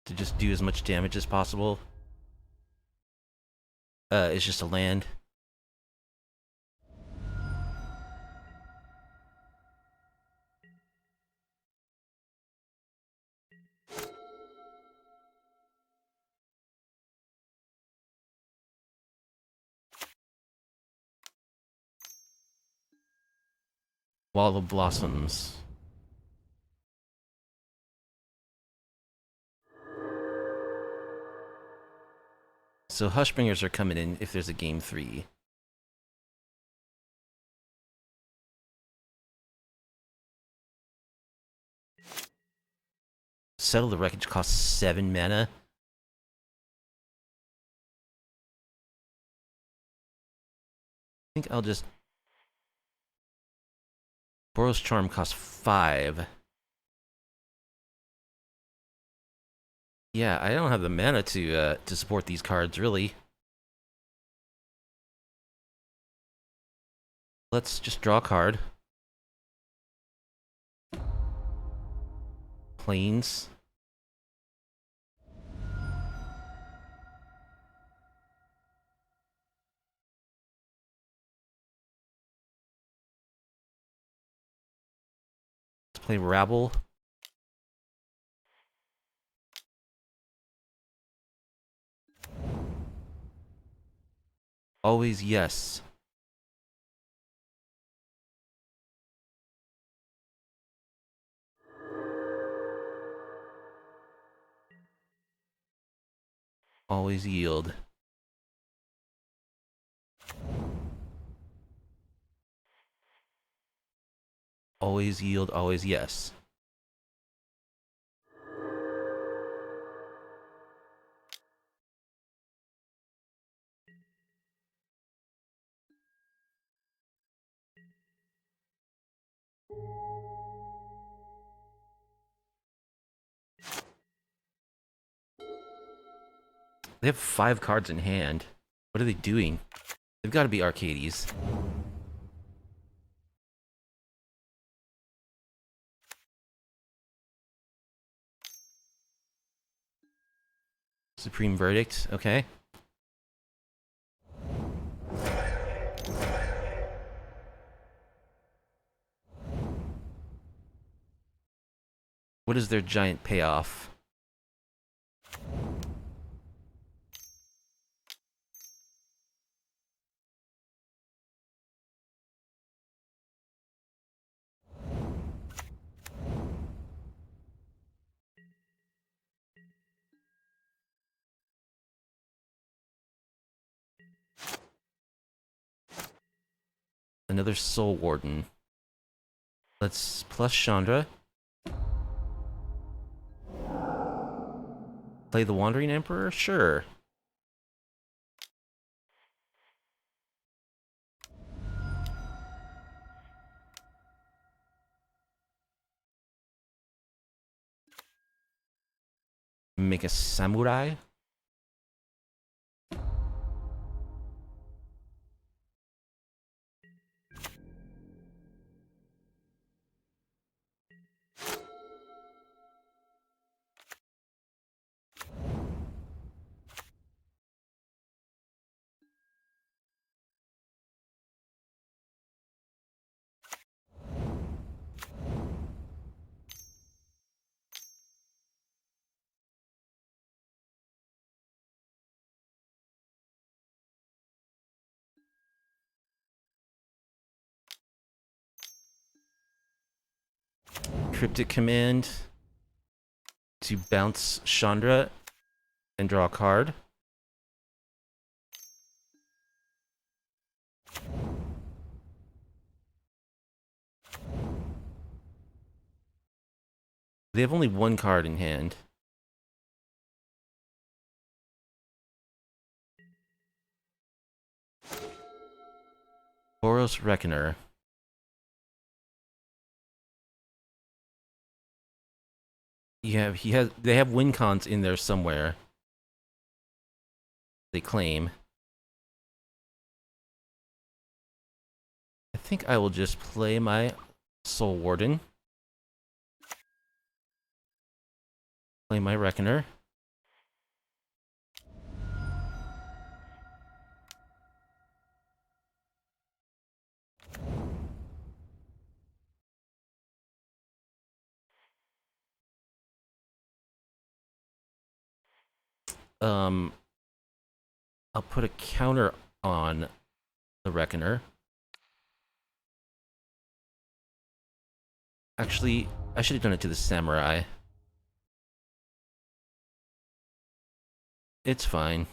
to just do as much damage as possible. It's just a land. Wall of Blossoms. So Hushbringers are coming in if there's a game 3. Settle the Wreckage costs 7 mana. I think I'll just... Boros Charm costs 5. Yeah, I don't have the mana to support these cards, really. Let's just draw a card. Plains. Let's play Rabble. Always yes. Always yield. Always yield, always yes. They have 5 cards in hand. What are they doing? They've got to be Arcades. Supreme Verdict, okay. What is their giant payoff? Another Soul Warden. Let's plus Chandra. Play the Wandering Emperor? Sure. Make a Samurai? Cryptic Command to bounce Chandra and draw a card. They have only one card in hand. Boros Reckoner. They have win cons in there somewhere. They claim. I think I will just play my Soul Warden. Play my Reckoner. I'll put a counter on the Reckoner. Actually, I should have done it to the Samurai. It's fine.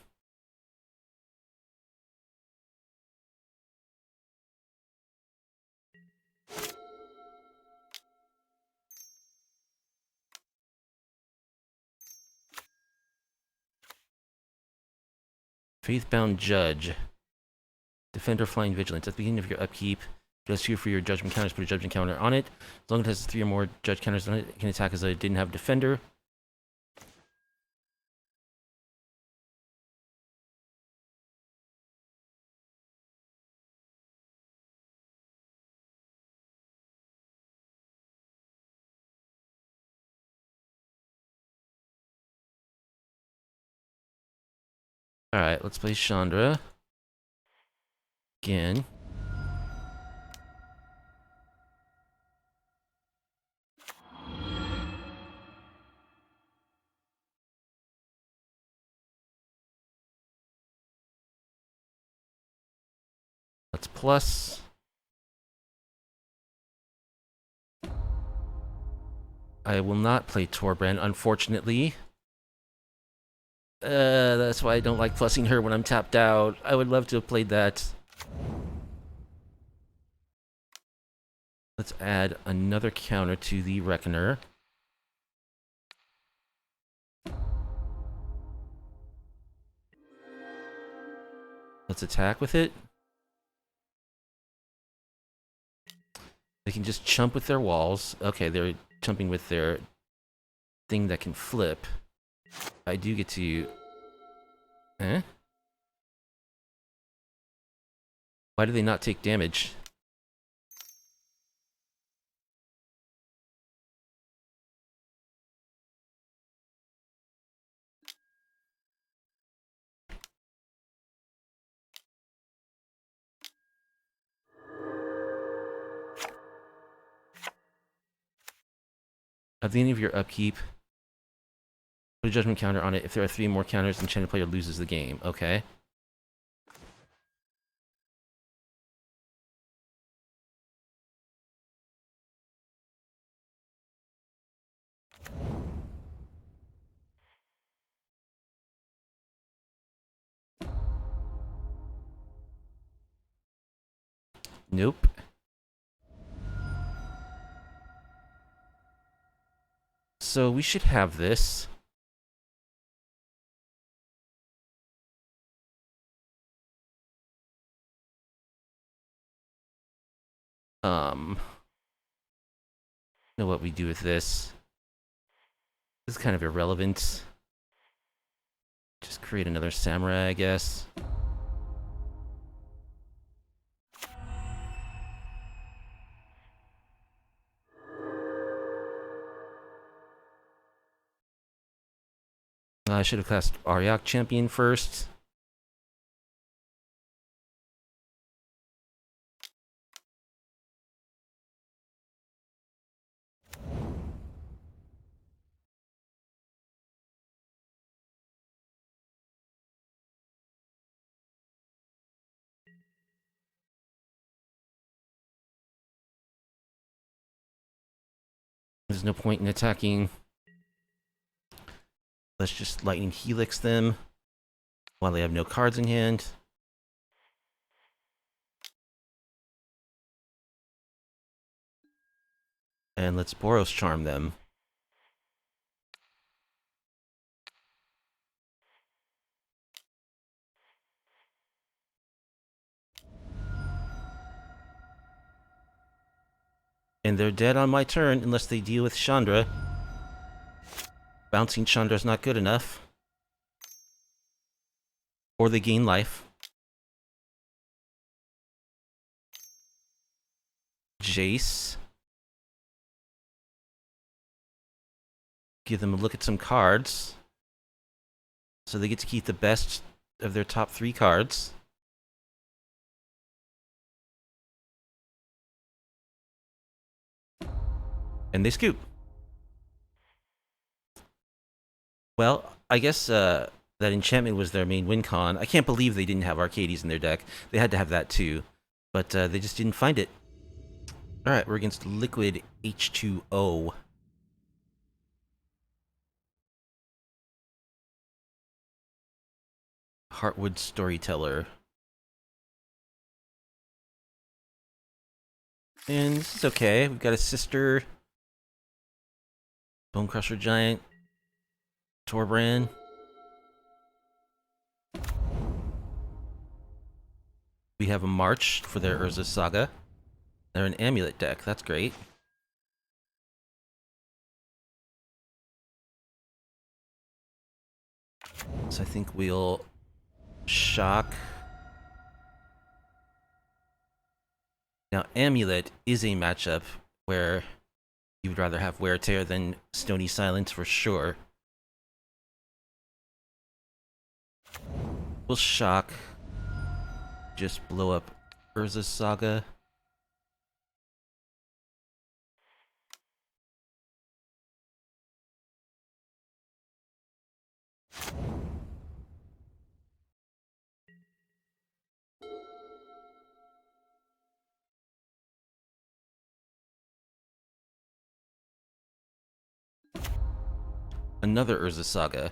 Faithbound Judge. Defender Flying Vigilance. At the beginning of your upkeep, just two for your judgment counters, put a judgment counter on it. As long as it has 3 or more judge counters on it, it can attack as though it didn't have defender. Alright, let's play Chandra. Again. Let's plus. I will not play Torbrand, unfortunately. That's why I don't like plussing her when I'm tapped out. I would love to have played that. Let's add another counter to the Reckoner. Let's attack with it. They can just chump with their walls. Okay, they're chumping with their thing that can flip. I do get to... Eh? Why do they not take damage? At the end of your upkeep, put a judgment counter on it. If there are 3 more counters, the enchanted player loses the game. Okay. Nope. So we should have this. Know what we do with this. This is kind of irrelevant. Just create another samurai, I guess. I should have cast Aryak Champion first. There's no point in attacking. Let's just lightning helix them while they have no cards in hand. And let's Boros charm them. And they're dead on my turn unless they deal with Chandra. Bouncing Chandra's not good enough. Or they gain life. Jace. Give them a look at some cards. So they get to keep the best of their top 3 cards. And they scoop. Well, I guess that enchantment was their main win con. I can't believe they didn't have Arcades in their deck. They had to have that too. But they just didn't find it. Alright, we're against Liquid H2O. Heartwood Storyteller. And this is okay. We've got a sister. Bonecrusher Giant. Torbrand. We have a March for their Urza Saga. They're an Amulet deck. That's great. So I think we'll shock. Now, Amulet is a matchup where you would rather have Wear Tear than Stony Silence for sure. We'll shock. Just blow up Urza's Saga. Another Urza Saga.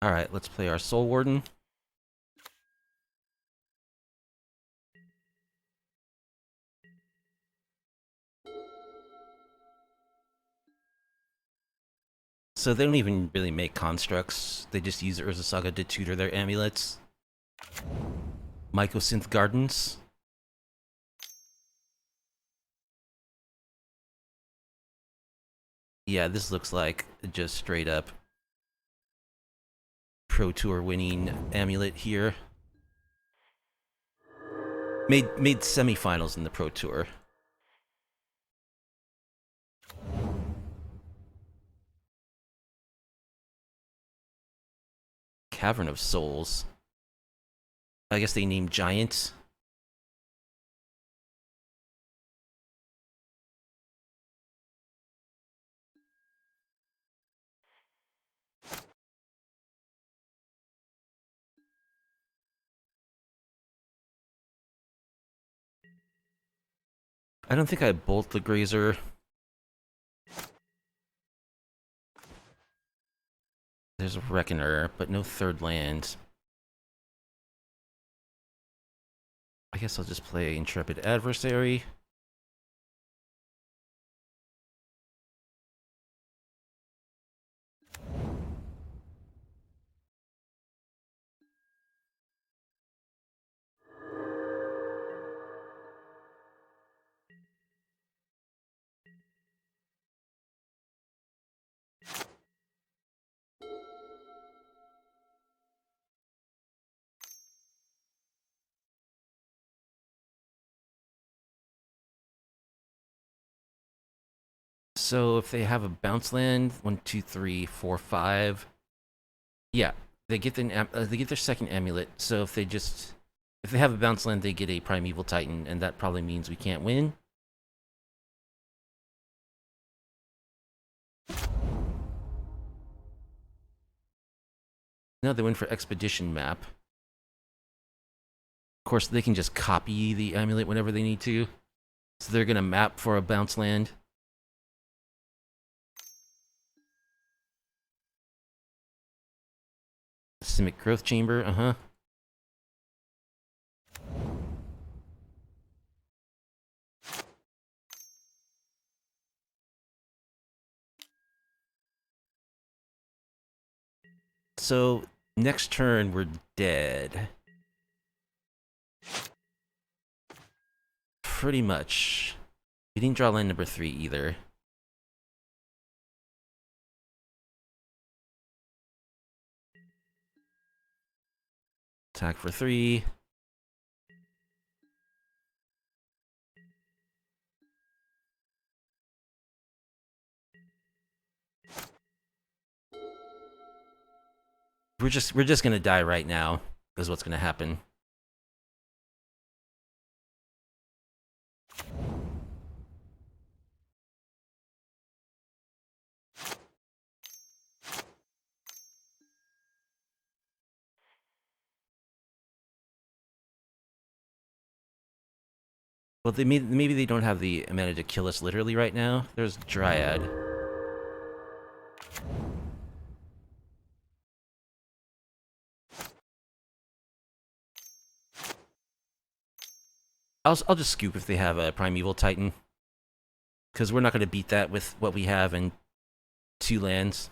Alright, let's play our Soul Warden. So they don't even really make constructs. They just use Urza Saga to tutor their amulets. Mycosynth Gardens. Yeah, this looks like just straight up Pro Tour winning Amulet here. Made semifinals in the Pro Tour. Cavern of Souls. I guess they named Giants. I don't think I bolt the Grazer. There's a Reckoner, but no third land. I guess I'll just play Intrepid Adversary. So if they have a bounce land, 1, 2, 3, 4, 5, yeah, they get their second amulet. So if they have a bounce land, they get a Primeval Titan, and that probably means we can't win. No, they went for Expedition Map. course, they can just copy the amulet whenever they need to. So they're going to map for a bounce land. Simic Growth Chamber, uh-huh. So, next turn, we're dead. Pretty much. We didn't draw land number 3 either. Attack for 3. We're just gonna die right now, is what's gonna happen. Well, maybe they don't have the mana to kill us literally right now. There's Dryad. I'll just scoop if they have a Primeval Titan. Because we're not going to beat that with what we have in 2 lands.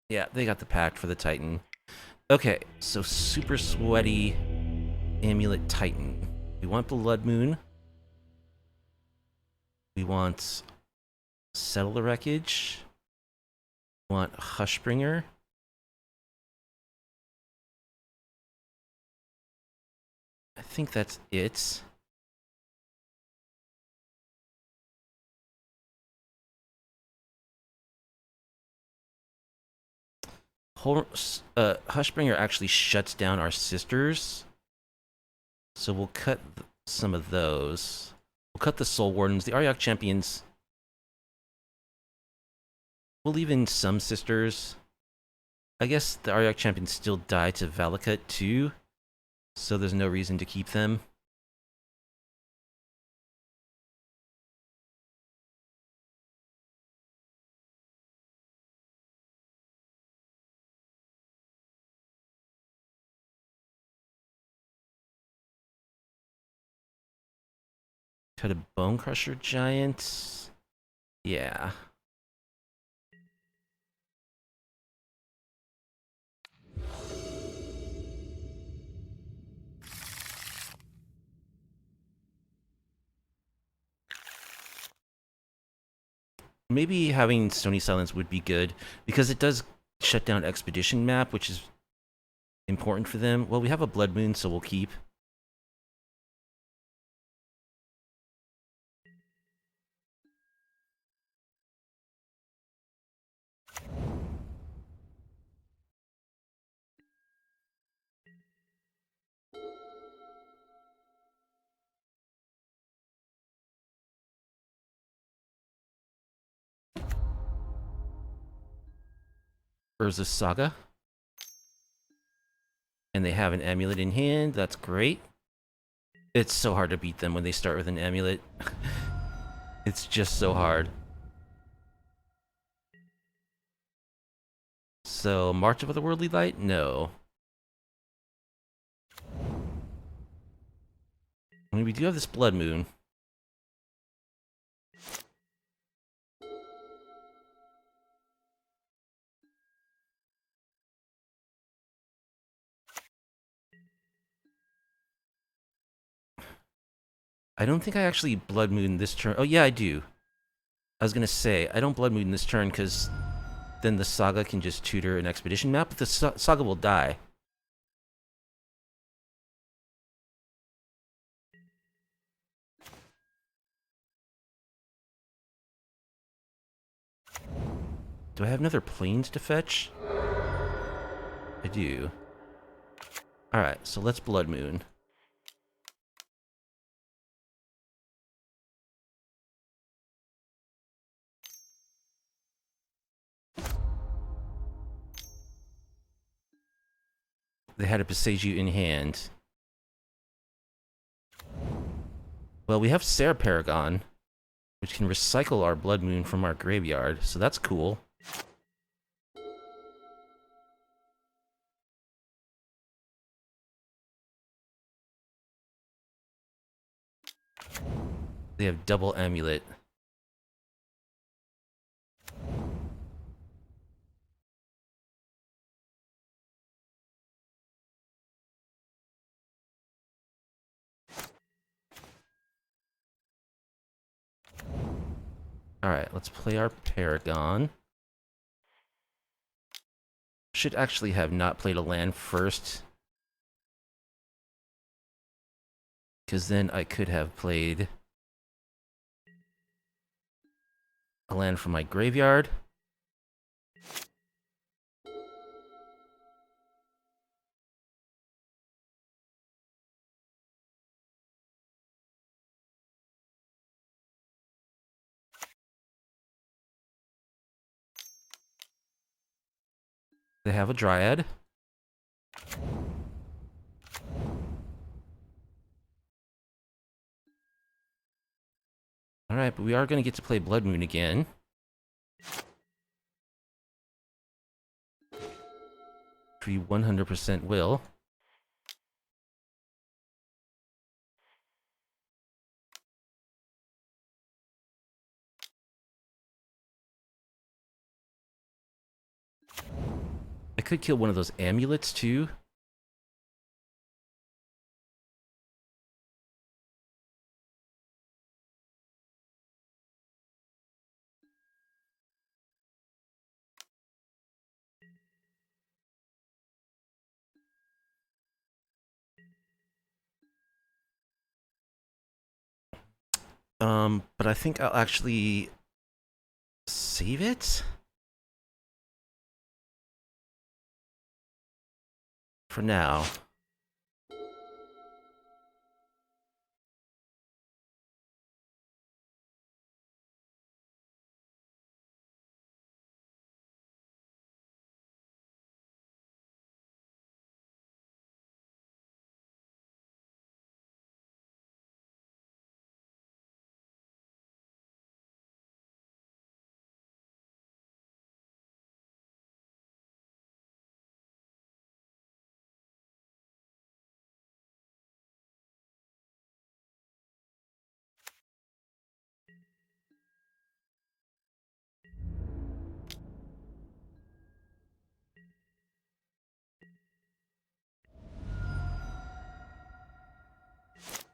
Yeah, they got the pact for the Titan. Okay, so super sweaty Amulet Titan. We want Blood Moon. We want Settle the Wreckage. We want Hushbringer. I think that's it. Hushbringer actually shuts down our sisters. So we'll cut some of those. We'll cut the Soul Wardens. The Aryak Champions. We'll leave in some sisters. I guess the Aryak Champions still die to Valakut too. So there's no reason to keep them. Cut a Bone Crusher Giant. Yeah. Maybe having Stony Silence would be good, because it does shut down Expedition Map, which is important for them. Well, we have a Blood Moon, so we'll keep. Urza's Saga. And they have an amulet in hand. That's great. It's so hard to beat them when they start with an amulet. It's just so hard. So, March of the Worldly Light? No. I mean, we do have this Blood Moon. I don't think I actually Blood Moon this turn. Oh, yeah, I do. I was gonna say, I don't Blood Moon this turn because then the Saga can just tutor an Expedition map, but the Saga will die. Do I have another Plains to fetch? I do. Alright, so let's Blood Moon. They had a Passeju in hand. Well, we have Sarah Paragon, which can recycle our Blood Moon from our graveyard, so that's cool. They have double Amulet. Alright, let's play our Paragon. Should actually have not played a land first, because then I could have played a land from my graveyard. They have a Dryad. Alright, but we are going to get to play Blood Moon again. We 100% will. I could kill one of those amulets too. But I think I'll actually save it for now.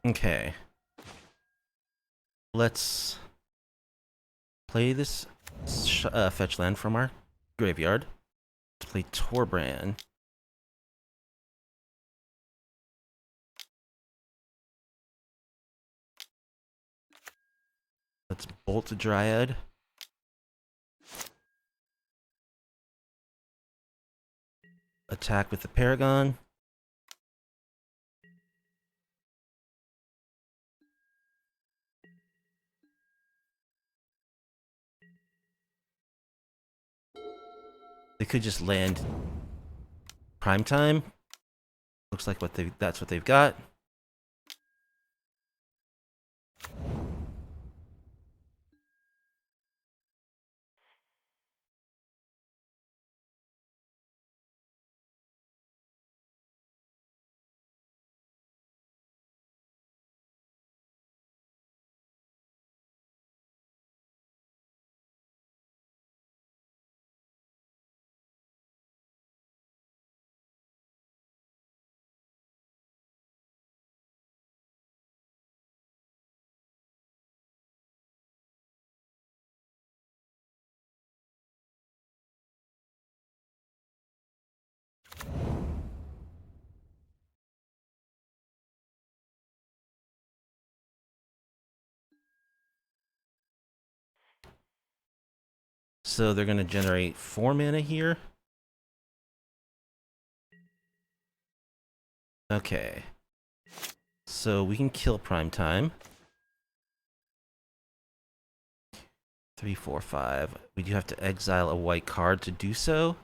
Okay. Let's play this fetch land from our graveyard. Let's play Torbrand. Let's bolt a Dryad. Attack with the Paragon. They could just land Primetime. Looks like that's what they've got. So they're going to generate 4 mana here. Okay. So we can kill Primetime. 3, 4, 5. We do have to exile a white card to do so.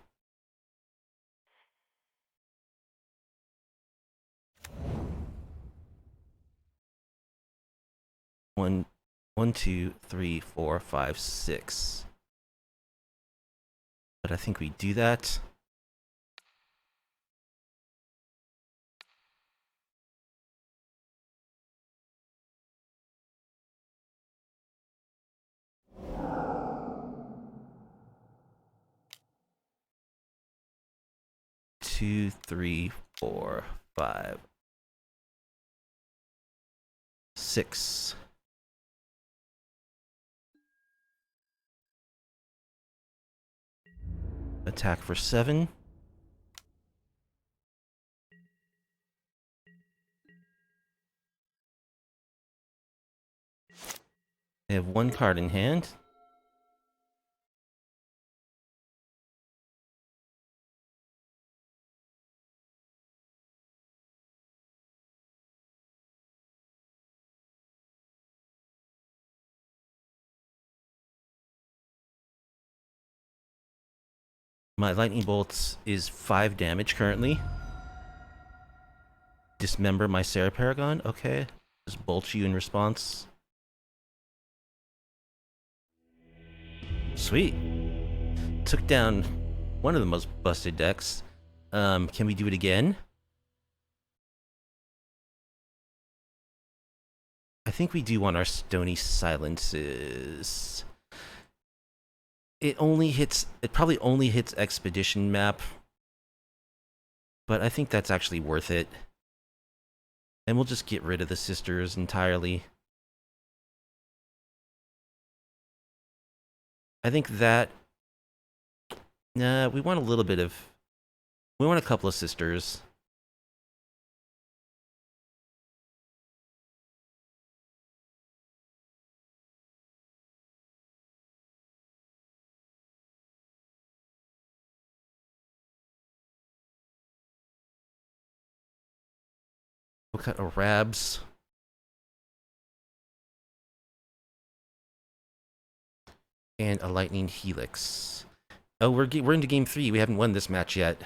One, 2, 3, 4, 5, 6. But I think we do that. Two, 3, 4, 5, 6. Attack for 7. I have 1 card in hand. My lightning bolts is 5 damage currently. Dismember my Sarah Paragon. Okay. Just bolt you in response. Sweet. Took down one of the most busted decks. Can we do it again? I think we do want our Stony Silences. It probably only hits Expedition map. But I think that's actually worth it. And we'll just get rid of the sisters entirely. I think that... Nah, we want a little bit of... We want a couple of sisters. What kind of Rabs? And a Lightning Helix. Oh, we're into game 3. We haven't won this match yet.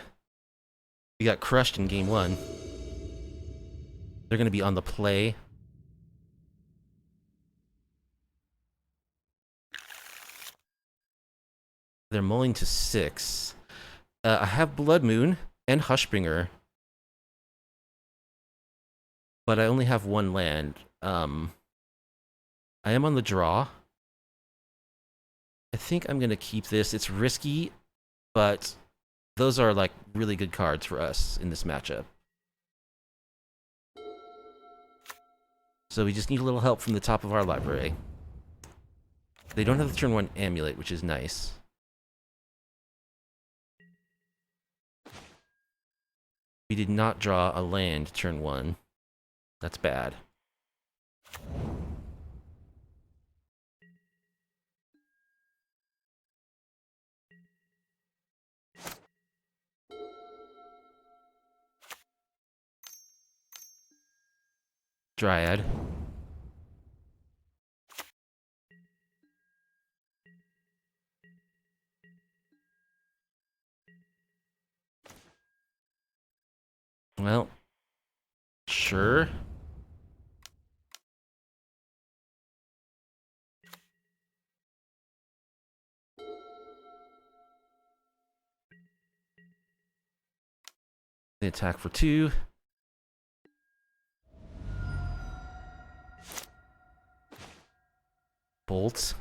We got crushed in game 1. They're going to be on the play. They're mulling to 6. I have Blood Moon and Hushbringer. But I only have 1 land. I am on the draw. I think I'm going to keep this. It's risky, but those are like really good cards for us in this matchup. So we just need a little help from the top of our library. They don't have the turn 1 Amulet, which is nice. We did not draw a land turn 1. That's bad. Dryad. Well, sure. They attack for 2. Bolts.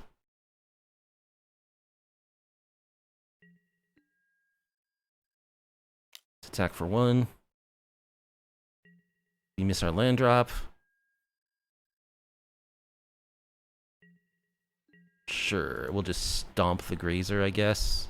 Attack for 1. We miss our land drop. Sure, we'll just stomp the Grazer, I guess.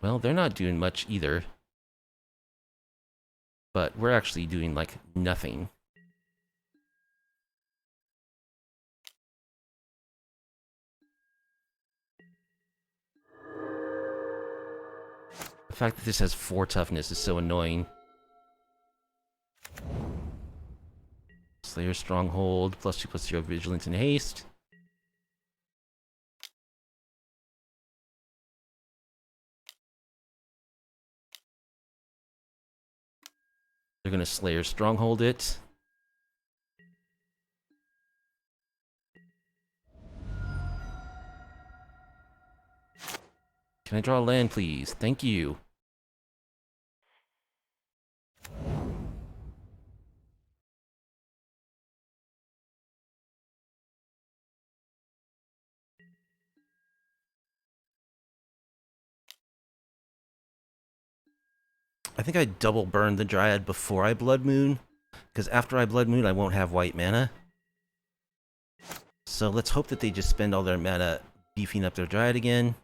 Well, they're not doing much either. But we're actually doing, like, nothing. The fact that this has 4 toughness is so annoying. Slayer Stronghold, +2/+0 Vigilance and Haste. They're gonna Slayer Stronghold it. Can I draw a land, please? Thank you. I think I double burned the Dryad before I Blood Moon, because after I Blood Moon, I won't have white mana. So let's hope that they just spend all their mana beefing up their Dryad again.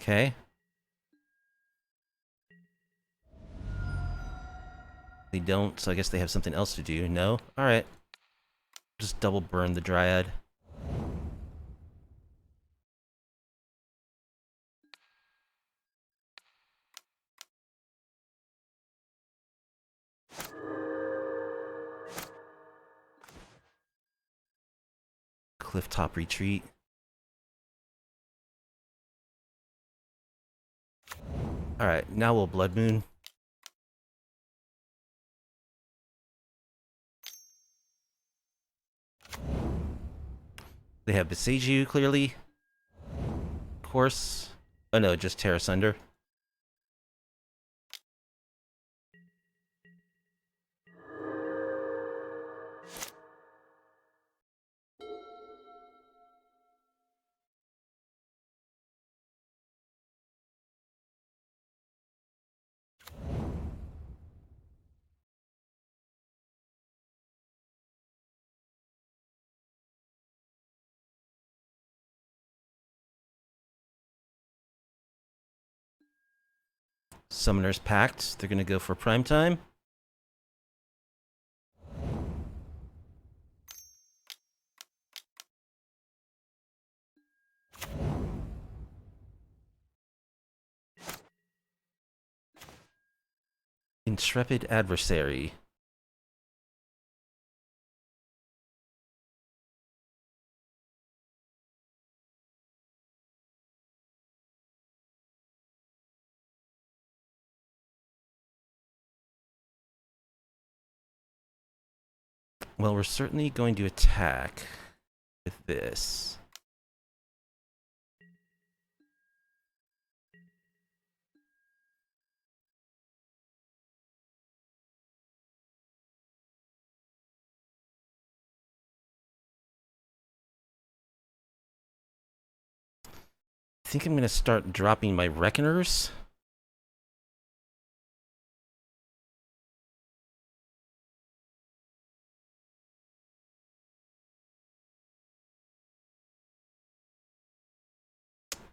Okay. They don't, so I guess they have something else to do. No? Alright. Just double burn the Dryad. Clifftop Retreat. Alright, now we'll Blood Moon. They have Besage You, clearly. Of course. Oh no, just Tear Asunder. Summoner's Pact. They're gonna go for Primetime. Intrepid Adversary. Well, we're certainly going to attack with this. I think I'm going to start dropping my Reckoners.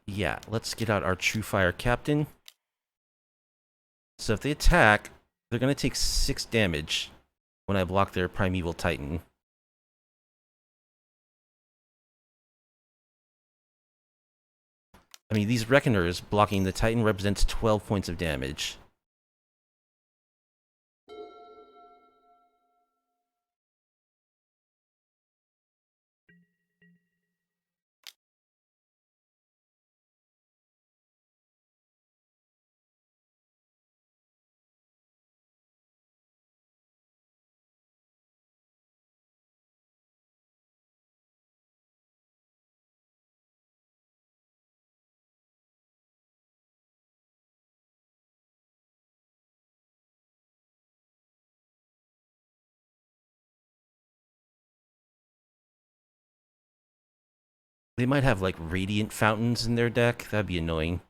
Yeah, let's get out our True Fire Captain. So if they attack, they're going to take 6 damage when I block their Primeval Titan. I mean, these Reckoners blocking the Titan represents 12 points of damage. They might have, like, Radiant Fountains in their deck. That'd be annoying.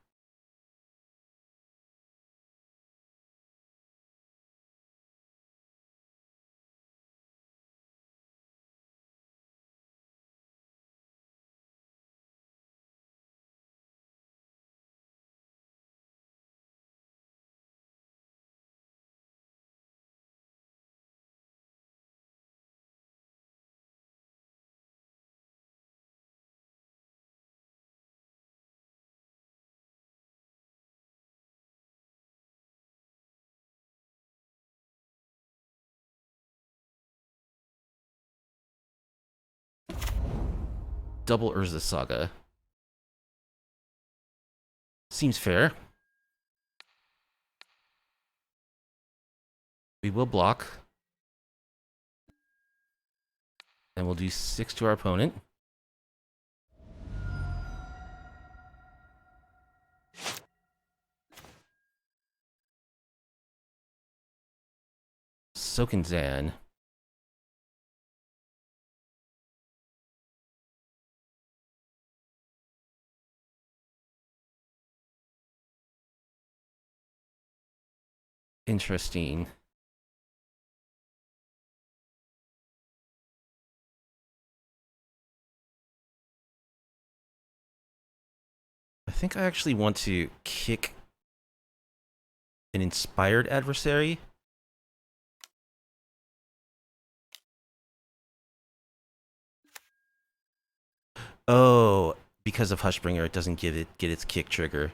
double Urza Saga. Seems fair. We will block. And we'll do 6 to our opponent. Soken-Zan. Interesting. I think I actually want to kick an inspired adversary. Oh, because of Hushbringer, it doesn't get its kick trigger.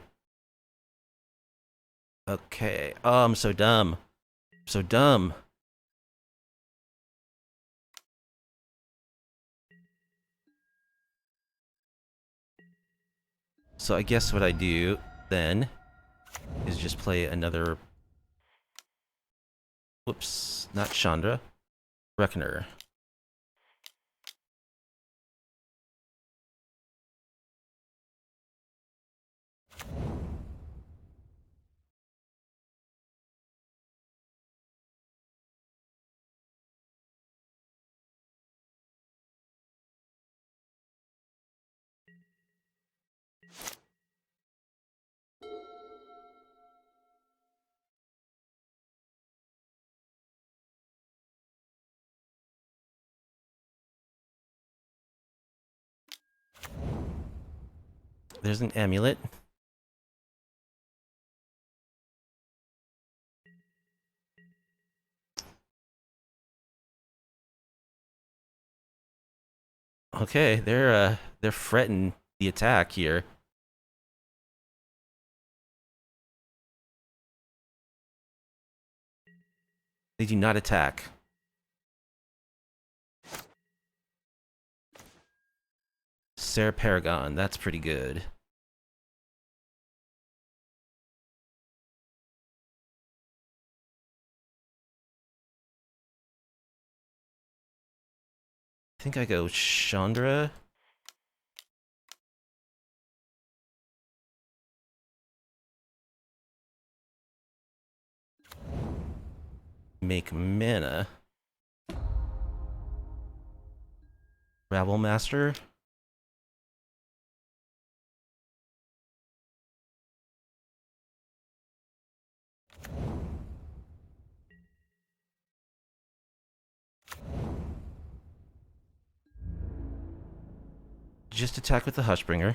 Okay. Oh, I'm so dumb. So dumb. So I guess what I do then is just play another... Whoops, not Chandra. Reckoner. There's an amulet. Okay, they're fretting the attack here. They do not attack. Sarah Paragon, that's pretty good. I think I go Chandra. Make mana. Rabblemaster. Just attack with the Hushbringer.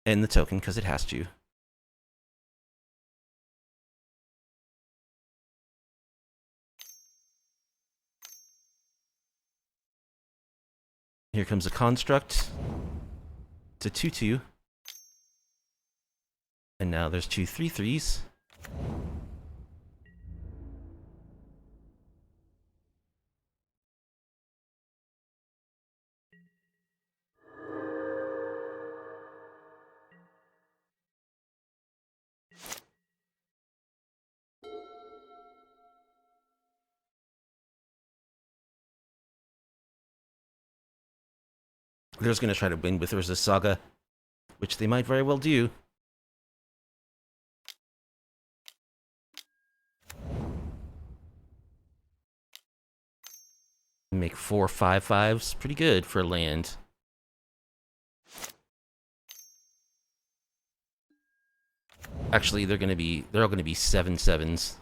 And the token, because it has to. Here comes a construct. It's a 2/2. And now there's 2 3/3s. They're just going to try to win with Urza Saga, which they might very well do. Make 4 5/5s. Pretty good for land. Actually, they're all gonna be 7/7s.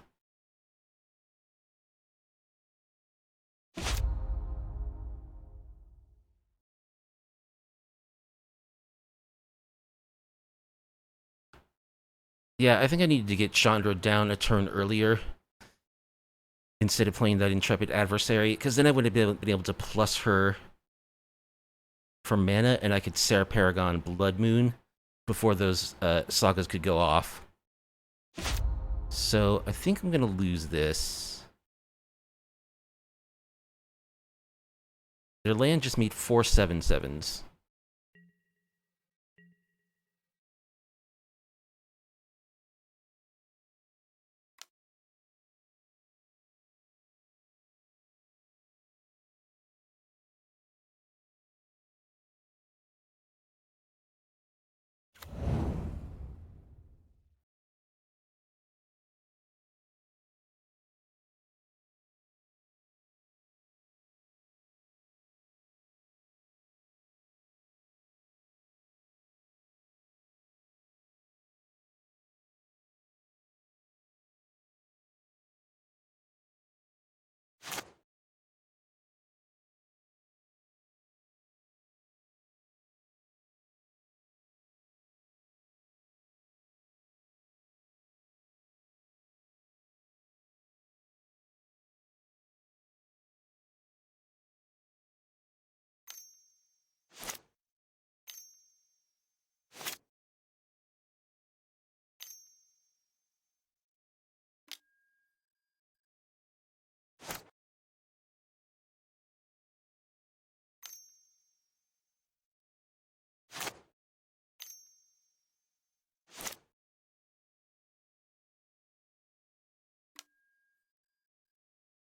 Yeah, I think I needed to get Chandra down a turn earlier instead of playing that Intrepid Adversary, because then I would have been able to plus her for mana, and I could Sarah Paragon Blood Moon before those sagas could go off. So I think I'm gonna lose this. Their land just made 4 7/7s.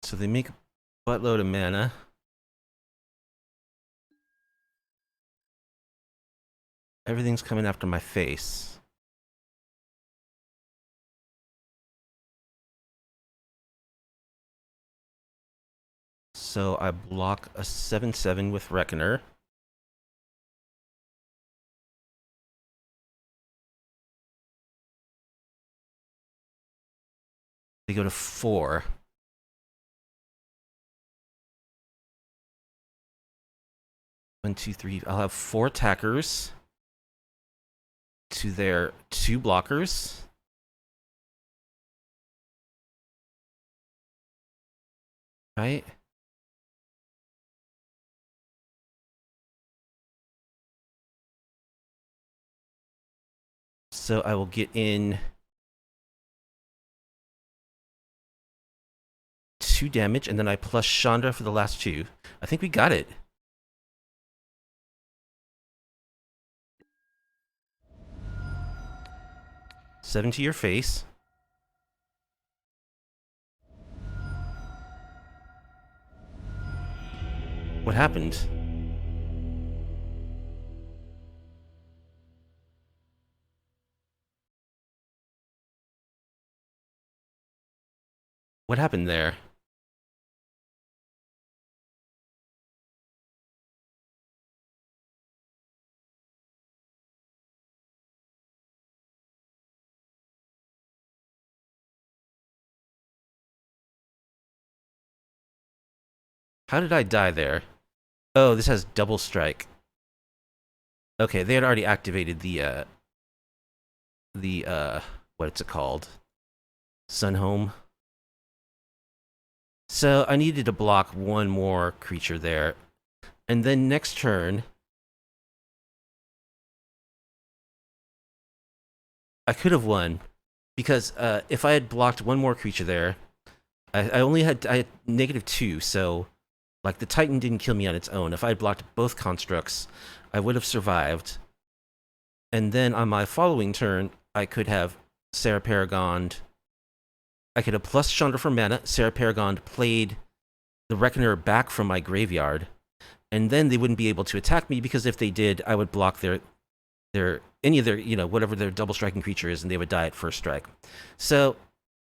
So they make a buttload of mana. Everything's coming after my face. So I block a 7/7 with Reckoner. They go to 4. 1, 2, 3. I'll have 4 attackers to their 2 blockers. Right? So I will get in 2 damage, and then I plus Chandra for the last 2. I think we got it. Seven to your face. What happened? What happened there? How did I die there? Oh, this has double strike. Okay, they had already activated the what's it called? Sunhome. So I needed to block one more creature there. And then next turn, I could have won. Because if I had blocked one more creature there, I had -2, so like the Titan didn't kill me on its own. If I had blocked both constructs, I would have survived. And then on my following turn, I could have Sarah Paragoned. I could have plus Chandra for mana. Sarah Paragoned played the Reckoner back from my graveyard, and then they wouldn't be able to attack me because if they did, I would block their any of their whatever their double striking creature is, and they would die at first strike. So,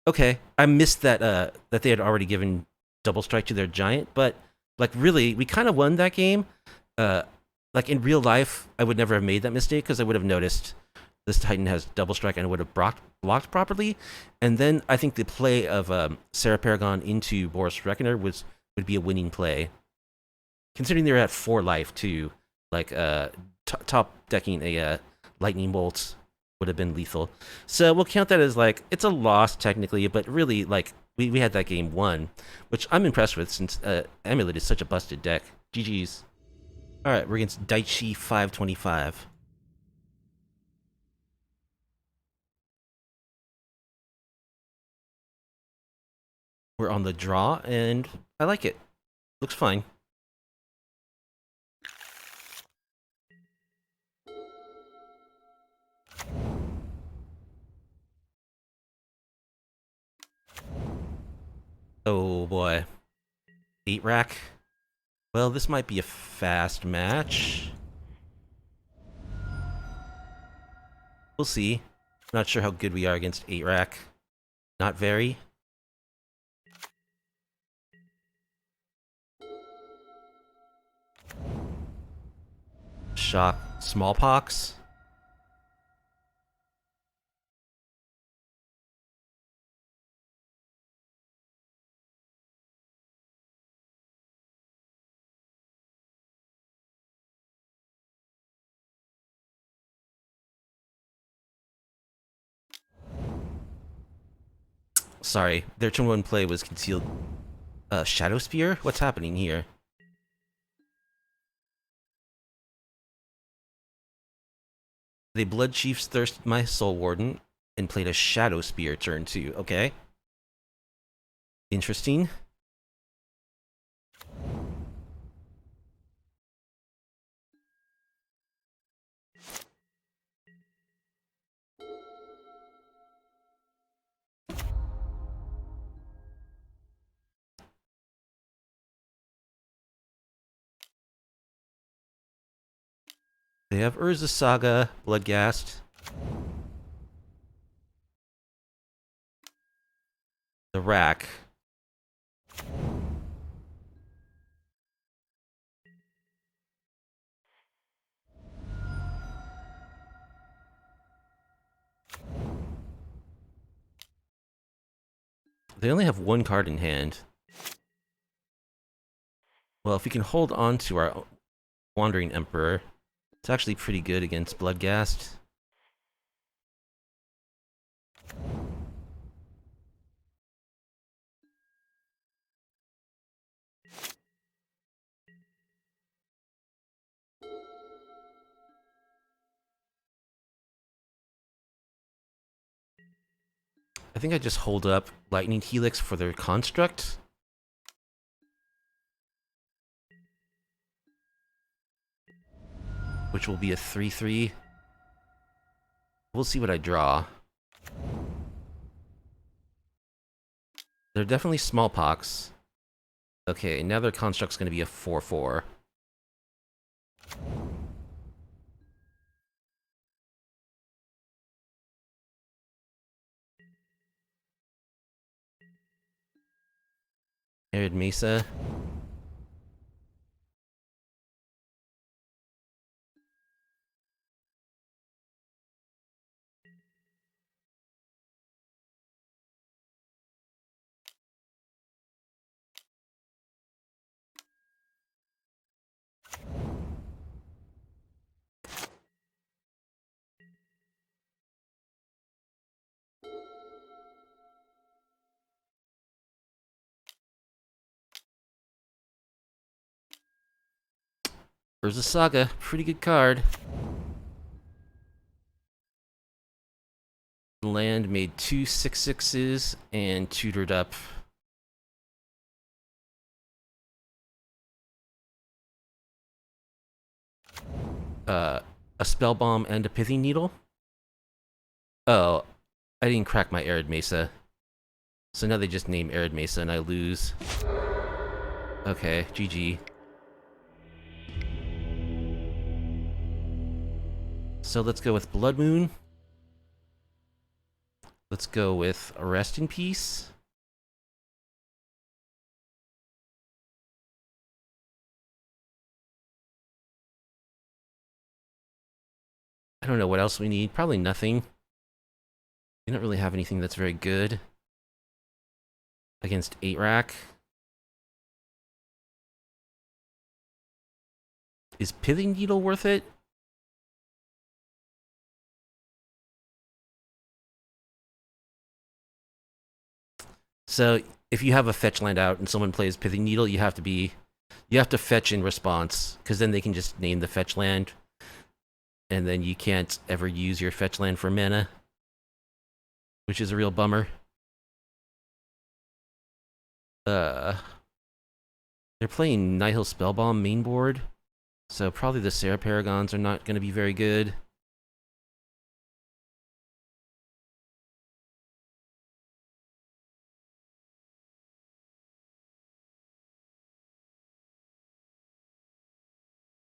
okay, I missed that that they had already given double strike to their giant, but like really, we kind of won that game. Like in real life, I would never have made that mistake because I would have noticed this Titan has double strike and I would have blocked properly. And then I think the play of Sarah Paragon into Boros Reckoner would be a winning play, considering they're at 4 life too. Like top decking a lightning bolt would have been lethal. So we'll count that as like it's a loss technically, but really like we had that game won, which I'm impressed with since Amulet is such a busted deck. GG's. All right, we're against Daichi 525. We're on the draw, and I like it. Looks fine. Oh boy. 8 rack. Well, this might be a fast match. We'll see. Not sure how good we are against 8 rack. Not very. Shock. Smallpox. Sorry, their turn 1 play was concealed. Shadow Spear? What's happening here? They Blood Chief's Thirst my Soul Warden and played a Shadow Spear turn 2. Okay. Interesting. They have Urza Saga, Bloodghast. The Rack. They only have 1 card in hand. Well, if we can hold on to our Wandering Emperor, it's actually pretty good against Bloodghast. I think I just hold up Lightning Helix for their construct. Which will be a 3/3. We'll see what I draw. They're definitely Smallpox. Okay, now their construct's going to be a 4/4. Arid Mesa. Urza Saga, pretty good card. Land made 2 6/6s and tutored up. A Spell Bomb and a Pithing Needle? Oh, I didn't crack my Arid Mesa. So now they just name Arid Mesa and I lose. Okay, GG. So let's go with Blood Moon. Let's go with Rest in Peace. I don't know what else we need. Probably nothing. We don't really have anything that's very good against 8 rack. Is Pithing Needle worth it? So if you have a fetch land out and someone plays Pithing Needle, you have to fetch in response, because then they can just name the fetch land, and then you can't ever use your fetch land for mana, which is a real bummer. They're playing Nihil Spellbomb main board, so probably the Sarah Paragons are not going to be very good.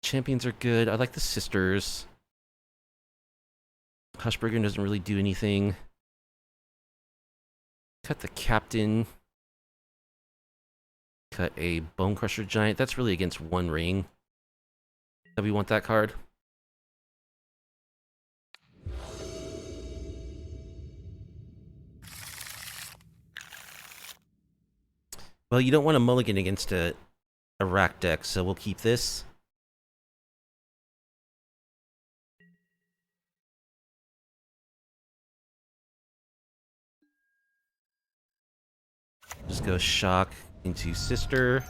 Champions are good. I like the sisters. Hushberger doesn't really do anything. Cut the captain. Cut a Bone Crusher Giant. That's really against one ring. Do we want that card? Well, you don't want a mulligan against a rack deck, so we'll keep this. Just go shock into sister.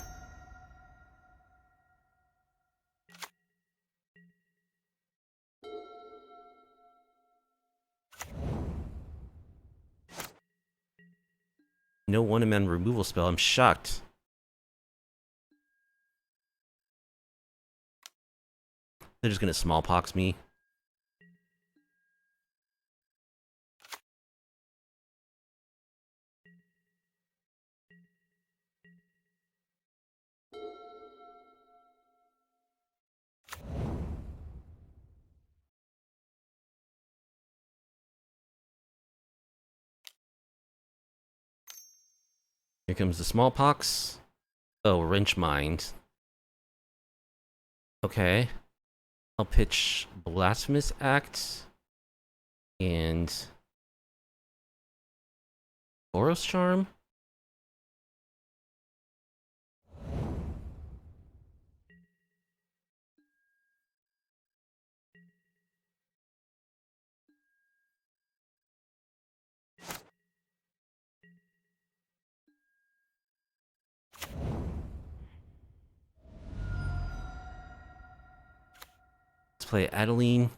No one-man removal spell. I'm shocked. They're just gonna smallpox me. Here comes the smallpox. Oh, wrench mind. Okay. I'll pitch Blasphemous Act and Boros Charm. Let's play Adeline.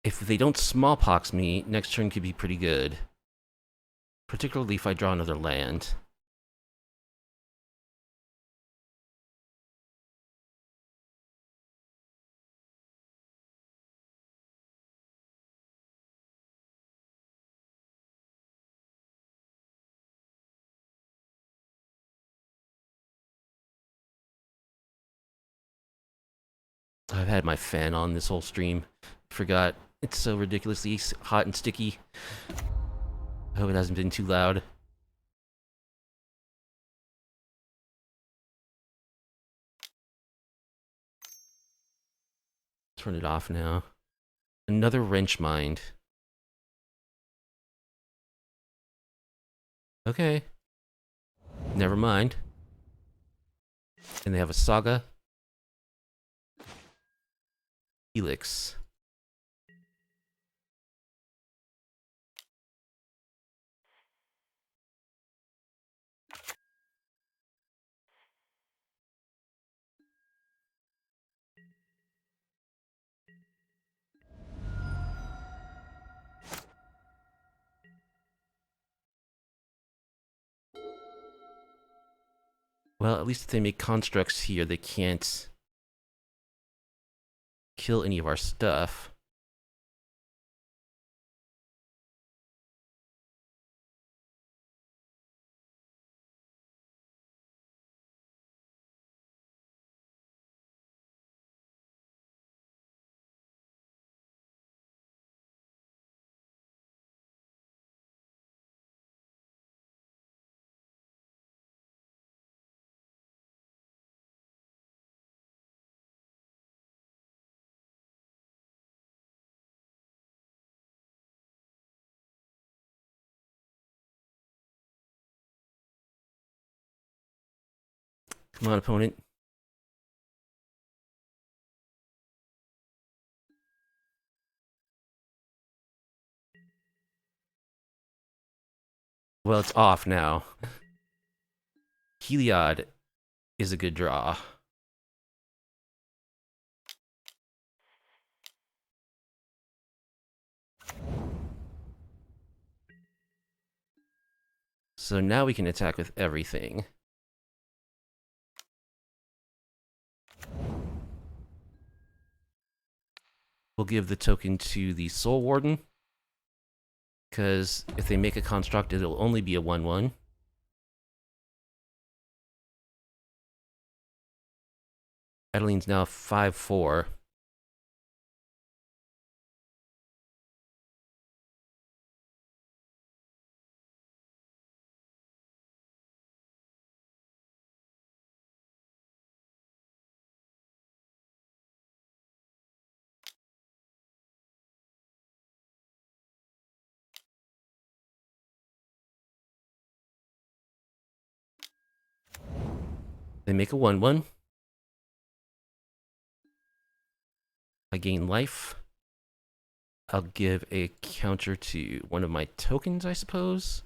If they don't smallpox me, next turn could be pretty good. Particularly if I draw another land. I've had my fan on this whole stream. Forgot. It's so ridiculously hot and sticky. I hope it hasn't been too loud. Turn it off now. Another wrench mind. Okay. Never mind. And they have a Saga. Helix. Well, at least if they make constructs here, they can't kill any of our stuff. Come on, opponent. Well, it's off now. Heliod is a good draw. So now we can attack with everything. We'll give the token to the Soul Warden, because if they make a construct, it'll only be a 1/1. Adeline's now 5/4. They make a 1/1. I gain life. I'll give a counter to one of my tokens, I suppose.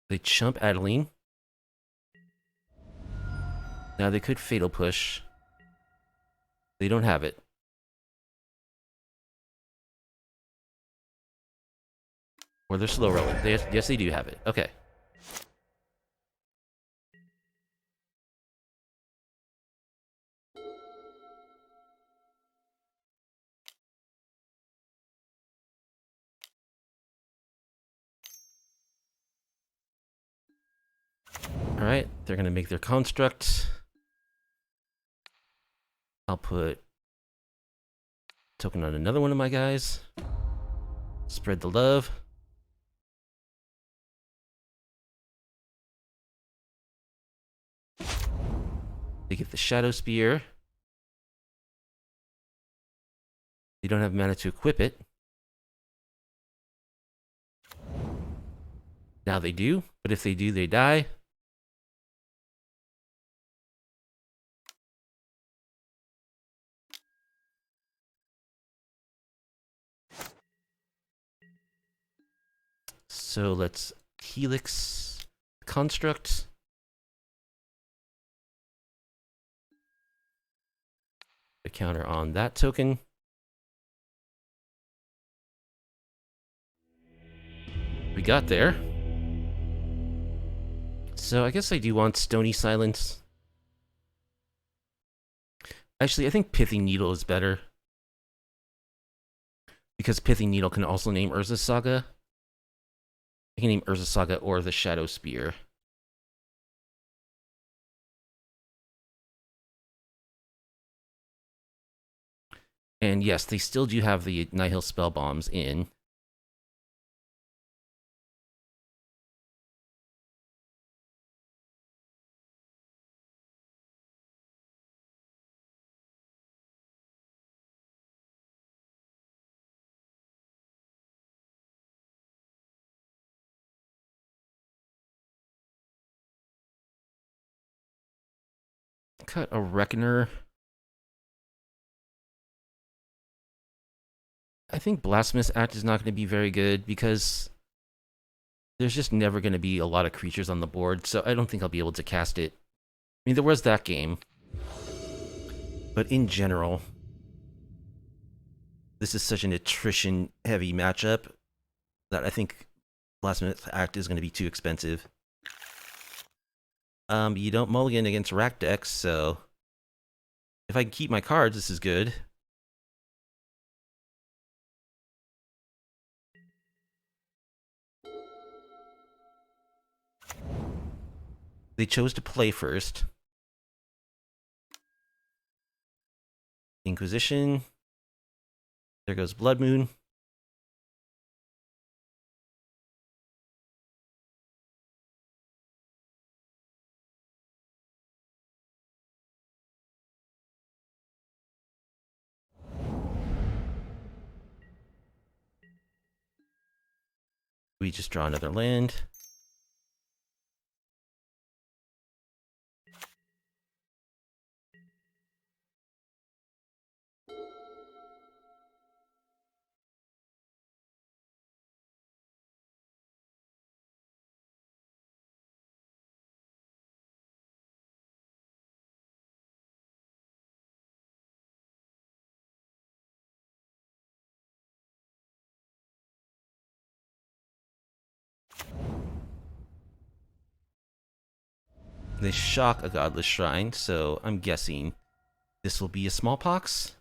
They chump Adeline. Now they could Fatal Push. They don't have it. Or they're slow rolling. Yes, they do have it. Okay. Alright, they're gonna make their construct. I'll put token on another one of my guys. Spread the love. They get the Shadow Spear. They don't have mana to equip it. Now they do, but if they do, they die. So let's Helix construct. A counter on that token. We got there. So I guess I do want Stony Silence. Actually, I think Pithy Needle is better. Because Pithy Needle can also name Urza's Saga. I can name Urza's Saga or the Shadow Spear. And yes, they still do have the Nihil Spell Bombs in. Cut a Reckoner. I think Blasphemous Act is not going to be very good because there's just never going to be a lot of creatures on the board, so I don't think I'll be able to cast it. I mean, there was that game, but in general, this is such an attrition-heavy matchup that I think Blasphemous Act is going to be too expensive. You don't mulligan against rack decks, so if I can keep my cards, this is good. They chose to play first. Inquisition. There goes Blood Moon. We just draw another land. They shock a godless shrine, so I'm guessing this will be a smallpox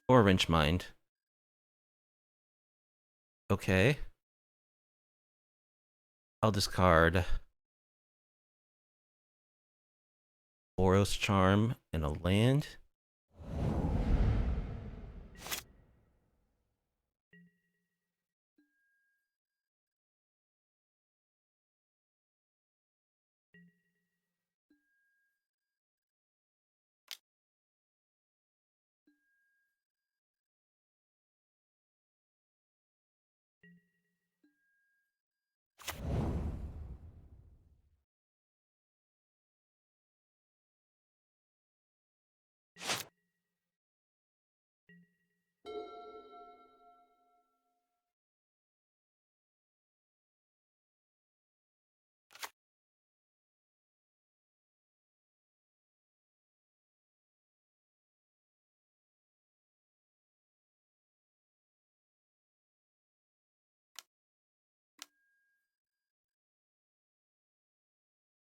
or a wrench mind. Okay. I'll discard Boros Charm and a land.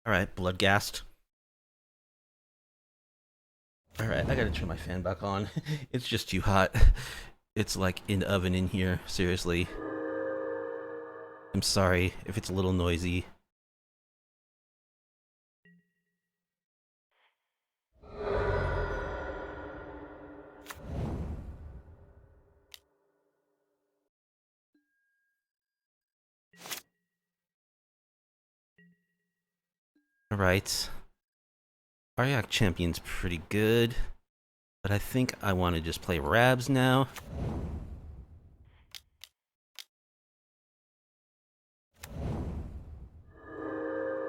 Alright, Bloodghast. Alright, I gotta turn my fan back on. It's just too hot. It's like in the oven in here, seriously. I'm sorry if it's a little noisy. Alright. Aryak Champion's pretty good, but I think I want to just play Rabs now.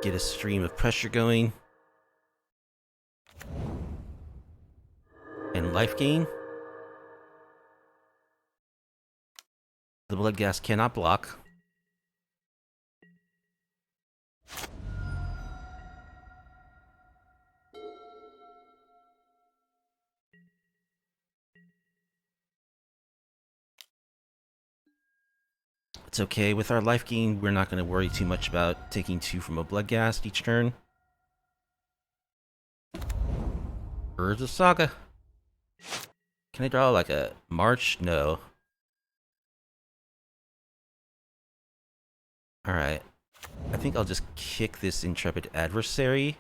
Get a stream of pressure going. And life gain. The Bloodghast cannot block. It's okay. With our life gain, we're not going to worry too much about taking 2 from a Bloodghast each turn. Birds of Saga. Can I draw like a March? No. Alright. I think I'll just kick this Intrepid Adversary.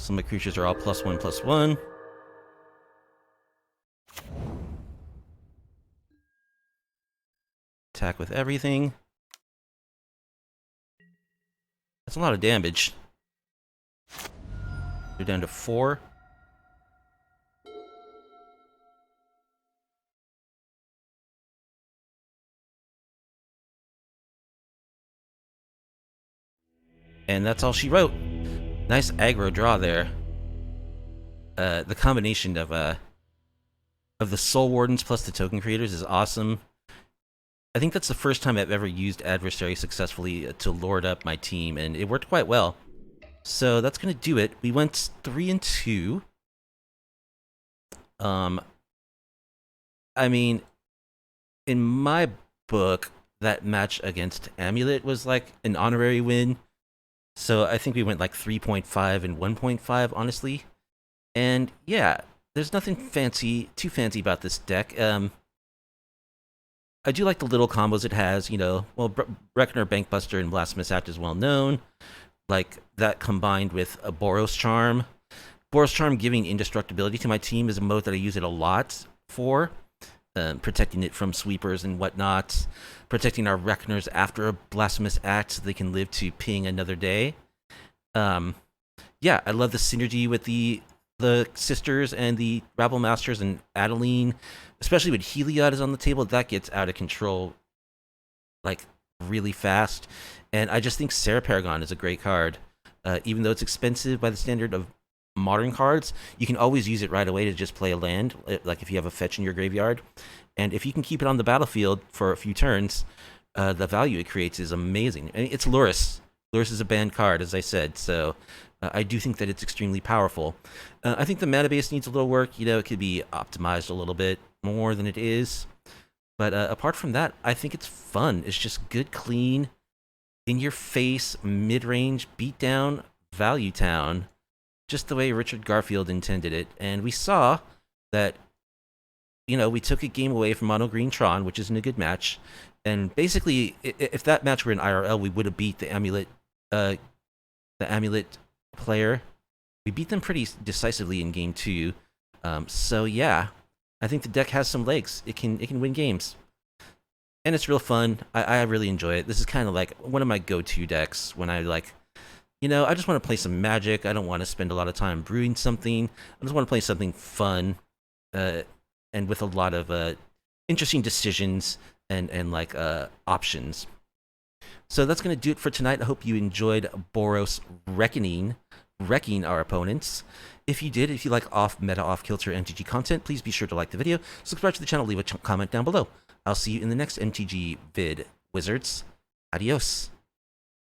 So my creatures are all +1/+1. Attack with everything. That's a lot of damage. They're down to 4. And that's all she wrote. Nice aggro draw there. The combination of the Soul Wardens plus the token creators is awesome. I think that's the first time I've ever used Adversary successfully to lord up my team, and it worked quite well. So that's gonna do it. We went 3-2. I mean, in my book, that match against Amulet was like an honorary win. So I think we went like 3.5 and 1.5, honestly. And yeah, there's nothing too fancy about this deck. I do like the little combos it has, you know. Well, Reckoner, Bankbuster, and Blasphemous Act is well known. Like, that combined with a Boros Charm. Boros Charm giving indestructibility to my team is a mode that I use it a lot for. Protecting it from sweepers and whatnot. Protecting our Reckoners after a Blasphemous Act so they can live to ping another day. Yeah, I love the synergy with the sisters and the Rabblemasters and Adeline. Especially when Heliod is on the table, that gets out of control, like, really fast. And I just think Sarah Paragon is a great card. Even though it's expensive by the standard of modern cards, you can always use it right away to just play a land, like if you have a fetch in your graveyard. And if you can keep it on the battlefield for a few turns, the value it creates is amazing. I mean, it's Loris. Loris is a banned card, as I said, so I do think that it's extremely powerful. I think the mana base needs a little work. You know, it could be optimized a little bit more than it is. But apart from that, I think it's fun. It's just good, clean, in-your-face, mid-range, beatdown, value town. Just the way Richard Garfield intended it. And we saw that, you know, we took a game away from Mono Green Tron, which isn't a good match. And basically, if that match were in IRL, we would have beat the Amulet player. We beat them pretty decisively in game 2. So yeah, I think the deck has some legs. It can win games, and it's real fun. I really enjoy it. This is kind of like one of my go-to decks when I like, you know, I just want to play some Magic. I don't want to spend a lot of time brewing something. I just want to play something fun, and with a lot of interesting decisions and like options. So that's going to do it for tonight. I hope you enjoyed Boros Reckoning, wrecking our opponents. If you did, if you like off-meta, off-kilter MTG content, please be sure to like the video, subscribe to the channel, leave a comment down below. I'll see you in the next MTG vid, wizards. Adios.